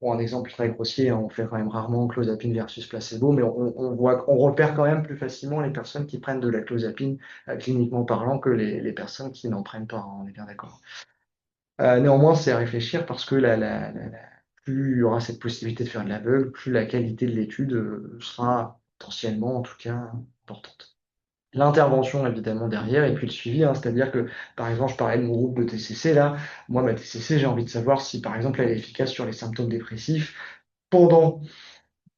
Pour un exemple très grossier, hein, on fait quand même rarement clozapine versus placebo, mais on voit, on repère quand même plus facilement les personnes qui prennent de la clozapine, cliniquement parlant, que les personnes qui n'en prennent pas, hein, on est bien d'accord. Néanmoins, c'est à réfléchir parce que plus il y aura cette possibilité de faire de l'aveugle, plus la qualité de l'étude sera potentiellement, en tout cas, importante. L'intervention, évidemment, derrière, et puis le suivi, hein, c'est-à-dire que, par exemple, je parlais de mon groupe de TCC, là, moi, ma TCC, j'ai envie de savoir si, par exemple, elle est efficace sur les symptômes dépressifs pendant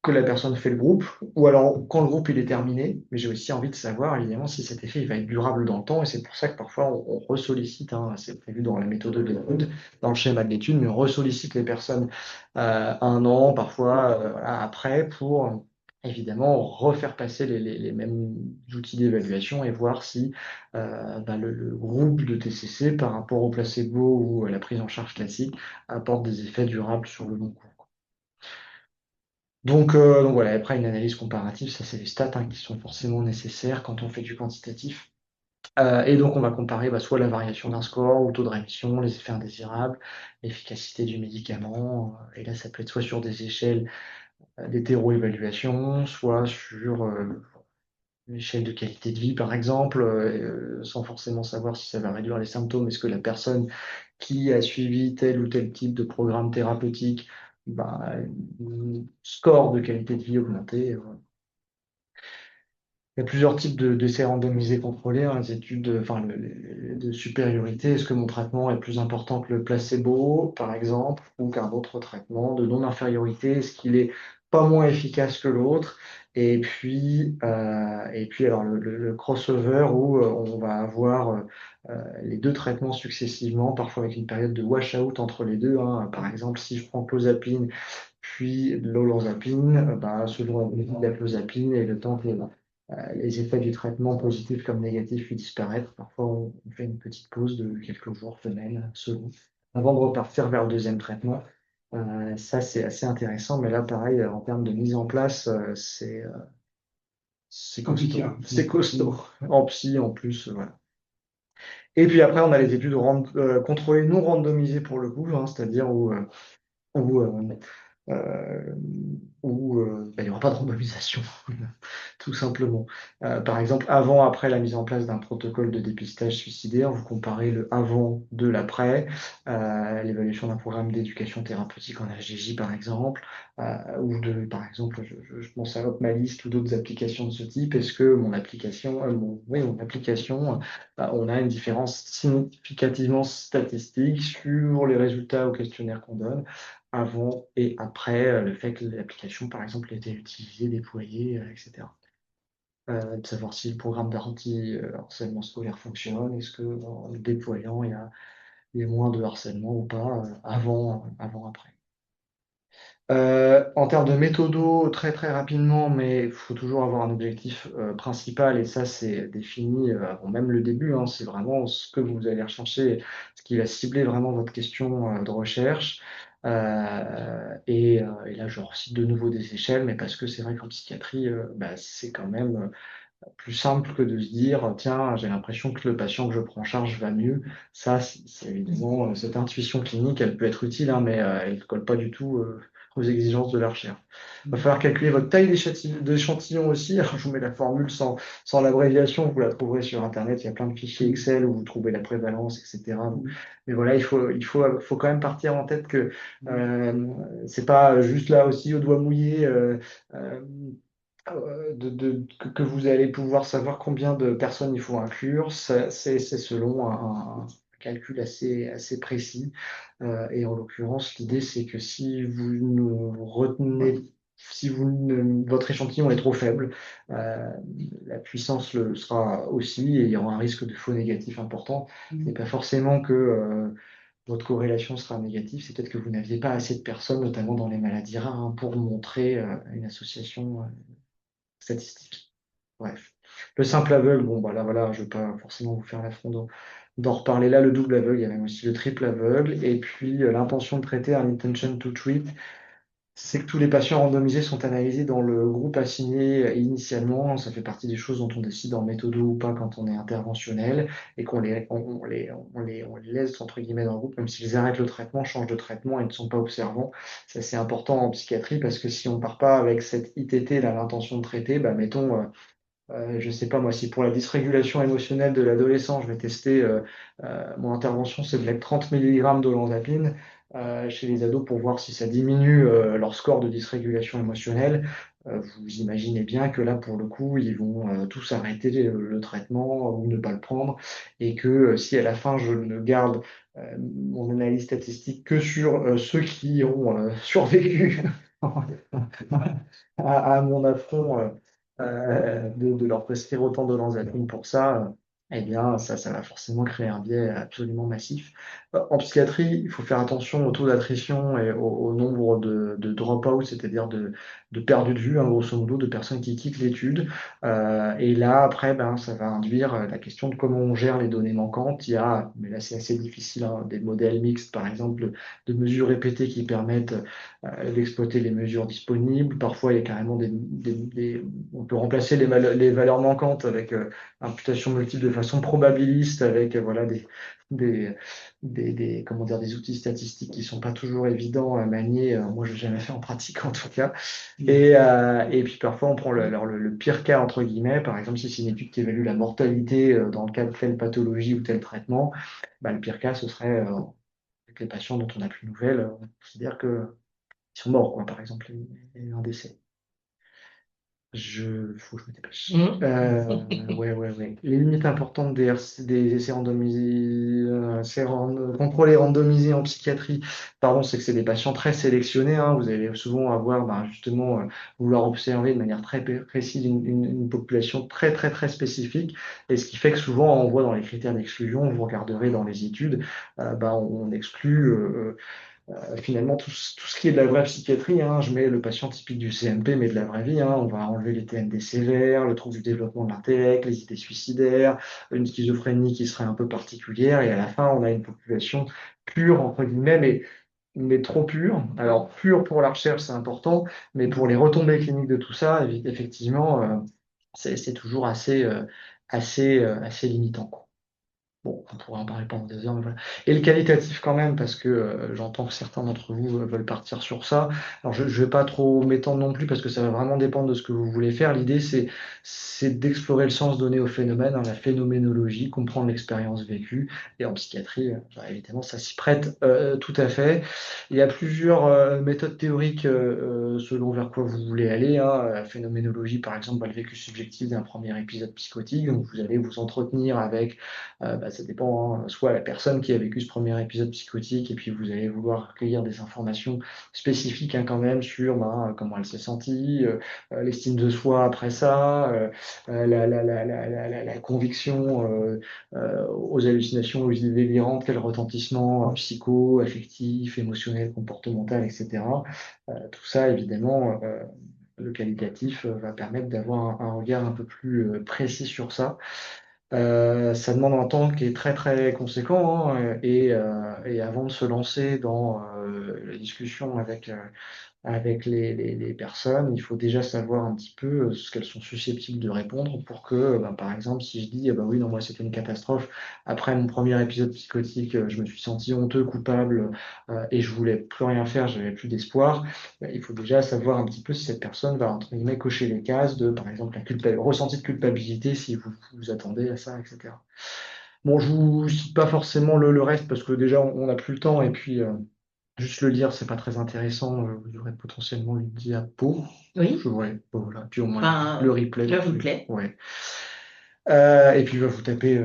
que la personne fait le groupe, ou alors quand le groupe il est terminé, mais j'ai aussi envie de savoir évidemment si cet effet il va être durable dans le temps, et c'est pour ça que parfois on ressollicite, hein, c'est prévu dans la méthode de l'étude, dans le schéma de l'étude, mais on ressollicite les personnes un an, parfois voilà, après, pour évidemment refaire passer les mêmes outils d'évaluation et voir si le groupe de TCC par rapport au placebo ou à la prise en charge classique apporte des effets durables sur le long cours. Donc voilà, après une analyse comparative, ça c'est les stats hein, qui sont forcément nécessaires quand on fait du quantitatif. Et donc on va comparer soit la variation d'un score, ou le taux de rémission, les effets indésirables, l'efficacité du médicament. Et là, ça peut être soit sur des échelles d'hétéroévaluation, soit sur échelle de qualité de vie, par exemple, sans forcément savoir si ça va réduire les symptômes. Est-ce que la personne qui a suivi tel ou tel type de programme thérapeutique, bah, score de qualité de vie augmenté. Il y a plusieurs types d'essais randomisés contrôlés, hein, les études de supériorité. Est-ce que mon traitement est plus important que le placebo, par exemple, ou qu'un autre traitement de non-infériorité? Est-ce qu'il est pas moins efficace que l'autre? Et puis alors le crossover où on va avoir les deux traitements successivement, parfois avec une période de wash-out entre les deux, hein. Par exemple, si je prends clozapine puis l'olanzapine, selon la clozapine et le temps que les effets du traitement positifs comme négatifs puissent disparaître. Parfois, on fait une petite pause de quelques jours, semaines, selon, avant de repartir vers le deuxième traitement. Ça, c'est assez intéressant, mais là, pareil, en termes de mise en place, c'est Compliqué, costaud. hein. C'est costaud. En psy, en plus, voilà. Et puis après, on a les études contrôlées non randomisées pour le coup, hein, c'est-à-dire où, euh, il n'y aura pas de randomisation, tout simplement. Par exemple, avant, après la mise en place d'un protocole de dépistage suicidaire, vous comparez le avant de l'après, l'évaluation d'un programme d'éducation thérapeutique en HGJ, par exemple, par exemple, je pense à Opmalist ou d'autres applications de ce type. Est-ce que mon application, mon application, on a une différence significativement statistique sur les résultats au questionnaire qu'on donne avant et après le fait que l'application, par exemple, ait été utilisée, déployée, etc. De savoir si le programme d'anti-harcèlement scolaire fonctionne, est-ce que dans le déployant, il y a moins de harcèlement ou pas, après. En termes de méthodo, très très rapidement, mais il faut toujours avoir un objectif principal, et ça c'est défini avant même le début, hein. C'est vraiment ce que vous allez rechercher, ce qui va cibler vraiment votre question de recherche. Et là, je recite de nouveau des échelles, mais parce que c'est vrai qu'en psychiatrie, c'est quand même plus simple que de se dire, tiens, j'ai l'impression que le patient que je prends en charge va mieux. Ça, c'est évidemment, cette intuition clinique, elle peut être utile, hein, mais elle ne colle pas du tout aux exigences de la recherche. Il va falloir calculer votre taille d'échantillon aussi. Alors, je vous mets la formule sans l'abréviation, vous la trouverez sur Internet. Il y a plein de fichiers Excel où vous trouvez la prévalence, etc. Mais voilà, il faut quand même partir en tête que c'est pas juste là aussi au doigt mouillé. Euh, que vous allez pouvoir savoir combien de personnes il faut inclure. C'est selon un calcul assez précis. Et en l'occurrence, l'idée, c'est que si vous ne retenez, si votre échantillon est trop faible, euh, la puissance le sera aussi, et il y aura un risque de faux négatif important. C'est pas forcément que votre corrélation sera négative, c'est peut-être que vous n'aviez pas assez de personnes, notamment dans les maladies rares, hein, pour montrer une association statistique. Bref. Le simple aveugle, bon, bah là, voilà, je ne vais pas forcément vous faire l'affront d'en reparler là. Le double aveugle, il y a même aussi le triple aveugle. Et puis, l'intention de traiter, un intention to treat, c'est que tous les patients randomisés sont analysés dans le groupe assigné initialement. Ça fait partie des choses dont on décide en méthodo ou pas quand on est interventionnel, et on les laisse, entre guillemets, dans le groupe, même s'ils arrêtent le traitement, changent de traitement et ne sont pas observants. Ça, c'est important en psychiatrie, parce que si on ne part pas avec cette ITT, là, l'intention de traiter, mettons, je ne sais pas moi, si pour la dysrégulation émotionnelle de l'adolescent, je vais tester, mon intervention, c'est de mettre 30 mg d'olanzapine chez les ados pour voir si ça diminue leur score de dysrégulation émotionnelle. Vous imaginez bien que là, pour le coup, ils vont tous arrêter le traitement ou ne pas le prendre, et que si à la fin, je ne garde mon analyse statistique que sur ceux qui ont survécu à mon affront, de leur prescrire autant de l'olanzapine pour ça, eh bien, ça va forcément créer un biais absolument massif. En psychiatrie, il faut faire attention au taux d'attrition et au nombre de drop-out, c'est-à-dire de perdus de vue, hein, grosso modo, de personnes qui quittent l'étude. Et là, après, ça va induire la question de comment on gère les données manquantes. Il y a, mais là, c'est assez difficile, hein, des modèles mixtes, par exemple, de mesures répétées qui permettent d'exploiter les mesures disponibles. Parfois, il y a carrément on peut remplacer les valeurs manquantes avec imputation multiple de façon façon probabiliste avec voilà, des, comment dire, des outils statistiques qui sont pas toujours évidents à manier. Moi, je n'ai jamais fait en pratique en tout cas. Et puis parfois, on prend alors, le pire cas, entre guillemets. Par exemple, si c'est une étude qui évalue la mortalité dans le cas de telle pathologie ou tel traitement, bah, le pire cas, ce serait avec les patients dont on n'a plus de nouvelles, on considère qu'ils sont morts, quoi, par exemple, et un décès. Faut que je me dépêche. Ouais. Les limites importantes des essais randomisés, contrôlés randomisés en psychiatrie, pardon, c'est que c'est des patients très sélectionnés, hein. Vous allez souvent avoir, justement, vouloir observer de manière très précise une population très, très, très spécifique. Et ce qui fait que souvent, on voit dans les critères d'exclusion, vous regarderez dans les études, on exclut finalement, tout ce qui est de la vraie psychiatrie, hein. Je mets le patient typique du CMP, mais de la vraie vie, hein. On va enlever les TND sévères, le trouble du développement de l'intellect, les idées suicidaires, une schizophrénie qui serait un peu particulière, et à la fin, on a une population pure, entre guillemets, mais trop pure. Alors, pure pour la recherche, c'est important, mais pour les retombées cliniques de tout ça, effectivement, c'est toujours assez limitant, quoi. Bon, on pourrait en parler pendant des heures, mais voilà. Et le qualitatif quand même, parce que j'entends que certains d'entre vous veulent partir sur ça. Alors, je ne vais pas trop m'étendre non plus, parce que ça va vraiment dépendre de ce que vous voulez faire. L'idée, c'est d'explorer le sens donné au phénomène, hein, la phénoménologie, comprendre l'expérience vécue. Et en psychiatrie, évidemment, ça s'y prête tout à fait. Il y a plusieurs méthodes théoriques selon vers quoi vous voulez aller, hein. La phénoménologie, par exemple, le vécu subjectif d'un premier épisode psychotique. Donc, vous allez vous entretenir avec ça dépend, hein, soit la personne qui a vécu ce premier épisode psychotique, et puis vous allez vouloir recueillir des informations spécifiques, hein, quand même sur comment elle s'est sentie, l'estime de soi après ça, la conviction aux hallucinations, aux idées délirantes, quel retentissement psycho, affectif, émotionnel, comportemental, etc. Tout ça, évidemment, le qualitatif va permettre d'avoir un regard un peu plus précis sur ça. Ça demande un temps qui est très très conséquent, hein, et avant de se lancer dans la discussion avec les personnes, il faut déjà savoir un petit peu ce qu'elles sont susceptibles de répondre pour que, par exemple, si je dis, oui, non, moi c'était une catastrophe, après mon premier épisode psychotique, je me suis senti honteux, coupable, et je voulais plus rien faire, j'avais plus d'espoir, il faut déjà savoir un petit peu si cette personne va, entre guillemets, cocher les cases de, par exemple, le ressenti de culpabilité, si vous vous attendez à ça, etc. Bon, je vous cite pas forcément le reste parce que déjà on n'a plus le temps, et puis juste le lire, c'est pas très intéressant. Vous aurez potentiellement une diapo. Oui. Ouais, bon, voilà. Puis au moins le replay. Le replay. Ouais. Et puis vous tapez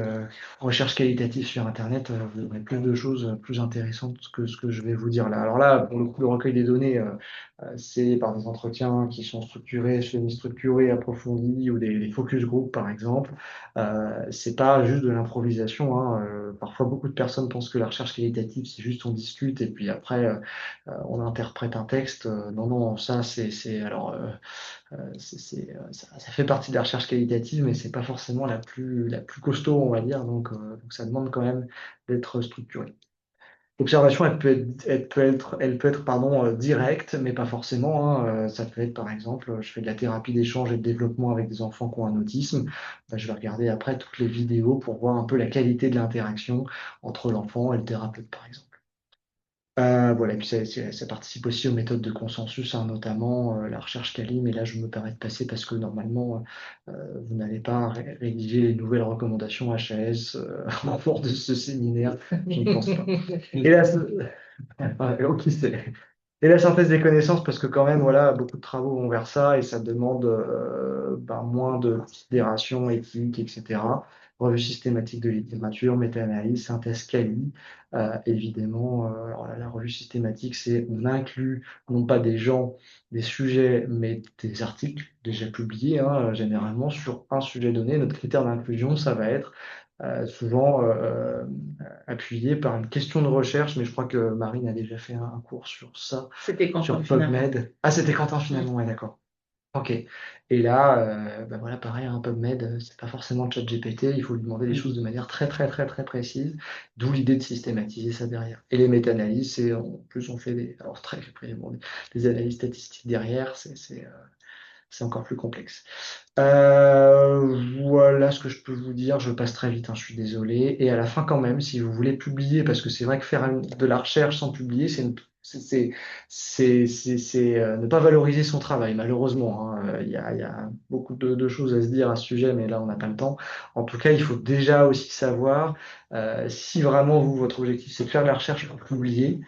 recherche qualitative sur Internet, vous aurez plus de choses plus intéressantes que ce que je vais vous dire là. Alors là, pour le coup, le recueil des données, c'est par des entretiens qui sont structurés, semi-structurés, approfondis, ou des focus group par exemple. C'est pas juste de l'improvisation, hein. Parfois, beaucoup de personnes pensent que la recherche qualitative, c'est juste on discute et puis après on interprète un texte. Non, non, ça ça fait partie de la recherche qualitative, mais c'est pas forcément la plus costaud, on va dire. Donc ça demande quand même d'être structuré. L'observation, elle peut être pardon, directe, mais pas forcément, hein. Ça peut être, par exemple, je fais de la thérapie d'échange et de développement avec des enfants qui ont un autisme. Je vais regarder après toutes les vidéos pour voir un peu la qualité de l'interaction entre l'enfant et le thérapeute, par exemple. Voilà, et puis ça participe aussi aux méthodes de consensus, hein, notamment la recherche Cali, mais là je me permets de passer parce que normalement vous n'allez pas rédiger les nouvelles recommandations HAS en bord de ce séminaire, je ne pense pas. Et là, ok, et la synthèse des connaissances, parce que quand même, voilà, beaucoup de travaux vont vers ça et ça demande moins de considération éthique, etc. Revue systématique de littérature, méta-analyse, synthèse quali. Évidemment, alors là, la revue systématique, c'est on inclut non pas des gens, des sujets, mais des articles déjà publiés, hein, généralement sur un sujet donné. Notre critère d'inclusion, ça va être souvent appuyé par une question de recherche, mais je crois que Marine a déjà fait un cours sur ça, C'était Quentin sur finalement. PubMed. Ah, c'était Quentin finalement, ouais, d'accord. Ok. Et là, voilà, pareil, un PubMed, c'est pas forcément ChatGPT, il faut lui demander les choses de manière très, très, très, très précise, d'où l'idée de systématiser ça derrière. Et les méta-analyses, en plus, on fait des analyses statistiques derrière, c'est encore plus complexe. Voilà ce que je peux vous dire. Je passe très vite, hein, je suis désolé. Et à la fin, quand même, si vous voulez publier, parce que c'est vrai que faire de la recherche sans publier, ne pas valoriser son travail, malheureusement, hein. Il y a beaucoup de choses à se dire à ce sujet, mais là, on n'a pas le temps. En tout cas, il faut déjà aussi savoir si vraiment vous, votre objectif, c'est de faire de la recherche pour publier.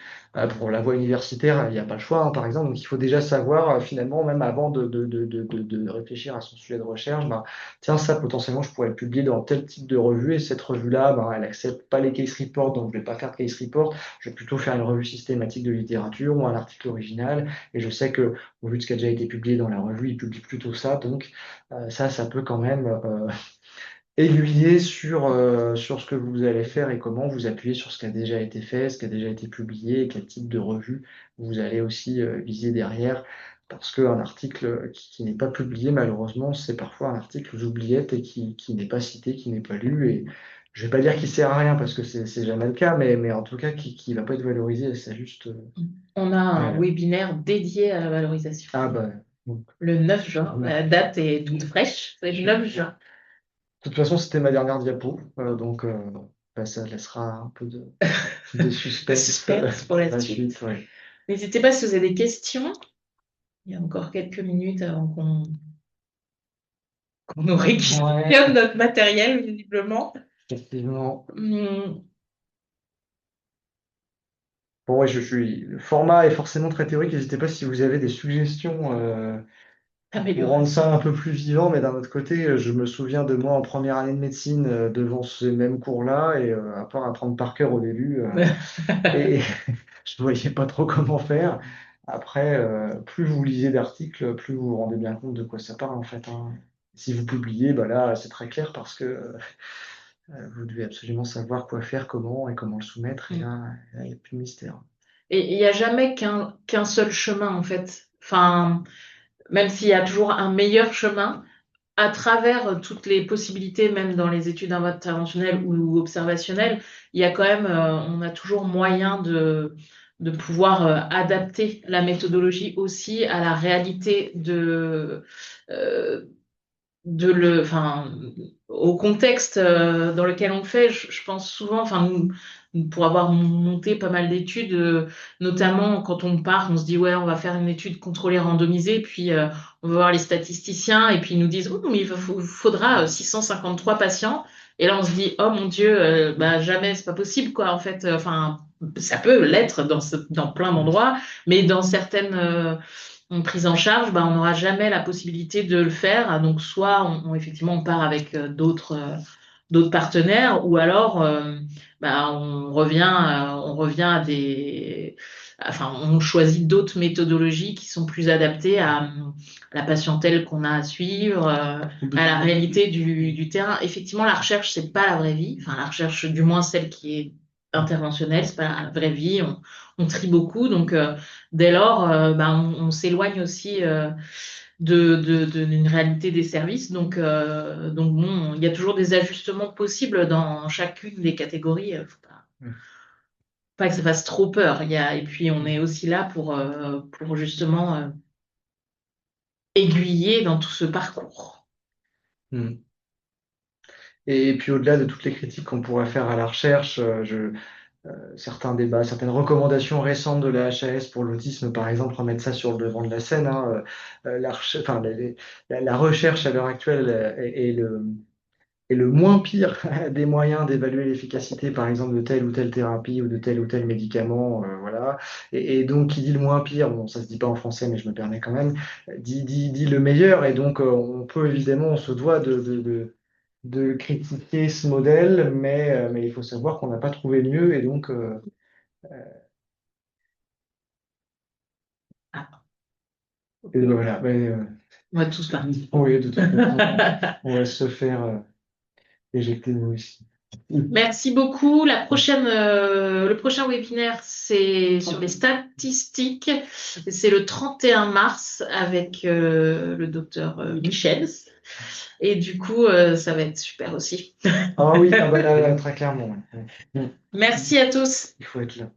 Pour la voie universitaire, il n'y a pas le choix, hein, par exemple. Donc, il faut déjà savoir, finalement, même avant de réfléchir à son sujet de recherche, ben, tiens, ça, potentiellement, je pourrais le publier dans tel type de revue. Et cette revue-là, ben, elle accepte pas les case reports, donc je vais pas faire de case report. Je vais plutôt faire une revue systématique de littérature ou un article original. Et je sais que, au vu de ce qui a déjà été publié dans la revue, il publie plutôt ça. Donc, ça peut quand même aiguiller sur ce que vous allez faire et comment vous appuyez sur ce qui a déjà été fait, ce qui a déjà été publié et quel type de revue vous allez aussi viser derrière. Parce qu'un article qui n'est pas publié, malheureusement, c'est parfois un article aux oubliettes et qui n'est pas cité, qui n'est pas lu. Et je vais pas dire qu'il sert à rien parce que c'est jamais le cas, mais en tout cas qui va pas être valorisé. C'est juste. On a un Voilà. webinaire dédié à la valorisation. Ah bah. Le 9 juin, la date est toute fraîche, c'est le 9 juin. De toute façon, c'était ma dernière diapo, donc bah, ça laissera un peu de suspense, Suspense pour la suite. Ouais. N'hésitez pas si vous avez des questions. Il y a encore quelques minutes avant qu'on nous réquisitionne notre matériel, visiblement. Effectivement. Hum, Bon, ouais, le format est forcément très théorique. N'hésitez pas si vous avez des suggestions pour rendre ça un peu plus vivant, mais d'un autre côté, je me souviens de moi en première année de médecine devant ces mêmes cours-là, et à part apprendre par cœur au début, et je ne voyais pas trop comment faire. Après, plus vous lisez d'articles, plus vous vous rendez bien compte de quoi ça parle en fait, hein. Si vous publiez, bah là, c'est très clair parce que vous devez absolument savoir quoi faire, comment et comment le soumettre. Et là, il n'y a plus de mystère. Et il n'y a jamais qu'un seul chemin, en fait. Enfin, même s'il y a toujours un meilleur chemin, à travers toutes les possibilités, même dans les études interventionnelles ou observationnelles, il y a quand même, on a toujours moyen de pouvoir adapter la méthodologie aussi à la réalité euh, enfin, au contexte dans lequel on le fait. Je pense souvent, enfin, pour avoir monté pas mal d'études, notamment quand on part, on se dit, ouais, on va faire une étude contrôlée randomisée, puis on va voir les statisticiens, et puis ils nous disent, oh, mais faudra 653 patients. Et là, on se dit, oh mon Dieu, bah, jamais, c'est pas possible, quoi, en fait. Enfin, ça peut l'être dans plein d'endroits, mais dans certaines prise en charge, bah, on n'aura jamais la possibilité de le faire. Ah, donc, soit effectivement on part avec d'autres partenaires, ou alors bah, on revient à enfin, on choisit d'autres méthodologies qui sont plus adaptées à la patientèle qu'on a à suivre, à la réalité du terrain. Effectivement, la recherche, c'est pas la vraie vie. Enfin, la recherche, du moins celle qui est interventionnelle, c'est pas la vraie vie. On trie beaucoup, donc dès lors, bah, on s'éloigne aussi d'une réalité des services. Donc bon, il y a toujours des ajustements possibles dans chacune des catégories. Faut pas que ça fasse trop peur. Et puis on est aussi là pour justement aiguiller dans tout ce parcours. Hmm. Et puis au-delà de toutes les critiques qu'on pourrait faire à la recherche, certains débats, certaines recommandations récentes de la HAS pour l'autisme, par exemple, remettre ça sur le devant de la scène, hein. La recherche à l'heure actuelle est le moins pire des moyens d'évaluer l'efficacité, par exemple, de telle ou telle thérapie ou de tel ou tel médicament, voilà. Et donc, qui dit le moins pire, bon, ça se dit pas en français, mais je me permets quand même, dit le meilleur. Et donc, on peut évidemment, on se doit de critiquer ce modèle, mais il faut savoir qu'on n'a pas trouvé mieux. Et donc, et voilà. On va tous partir. Oui, de toute façon, on va se faire éjecter nous aussi. Merci beaucoup. Le prochain webinaire, c'est sur les statistiques. C'est le 31 mars avec le docteur Michel. Et du coup, ça va être super aussi. Ah oui, là, très clairement. Merci à tous. Il faut être là.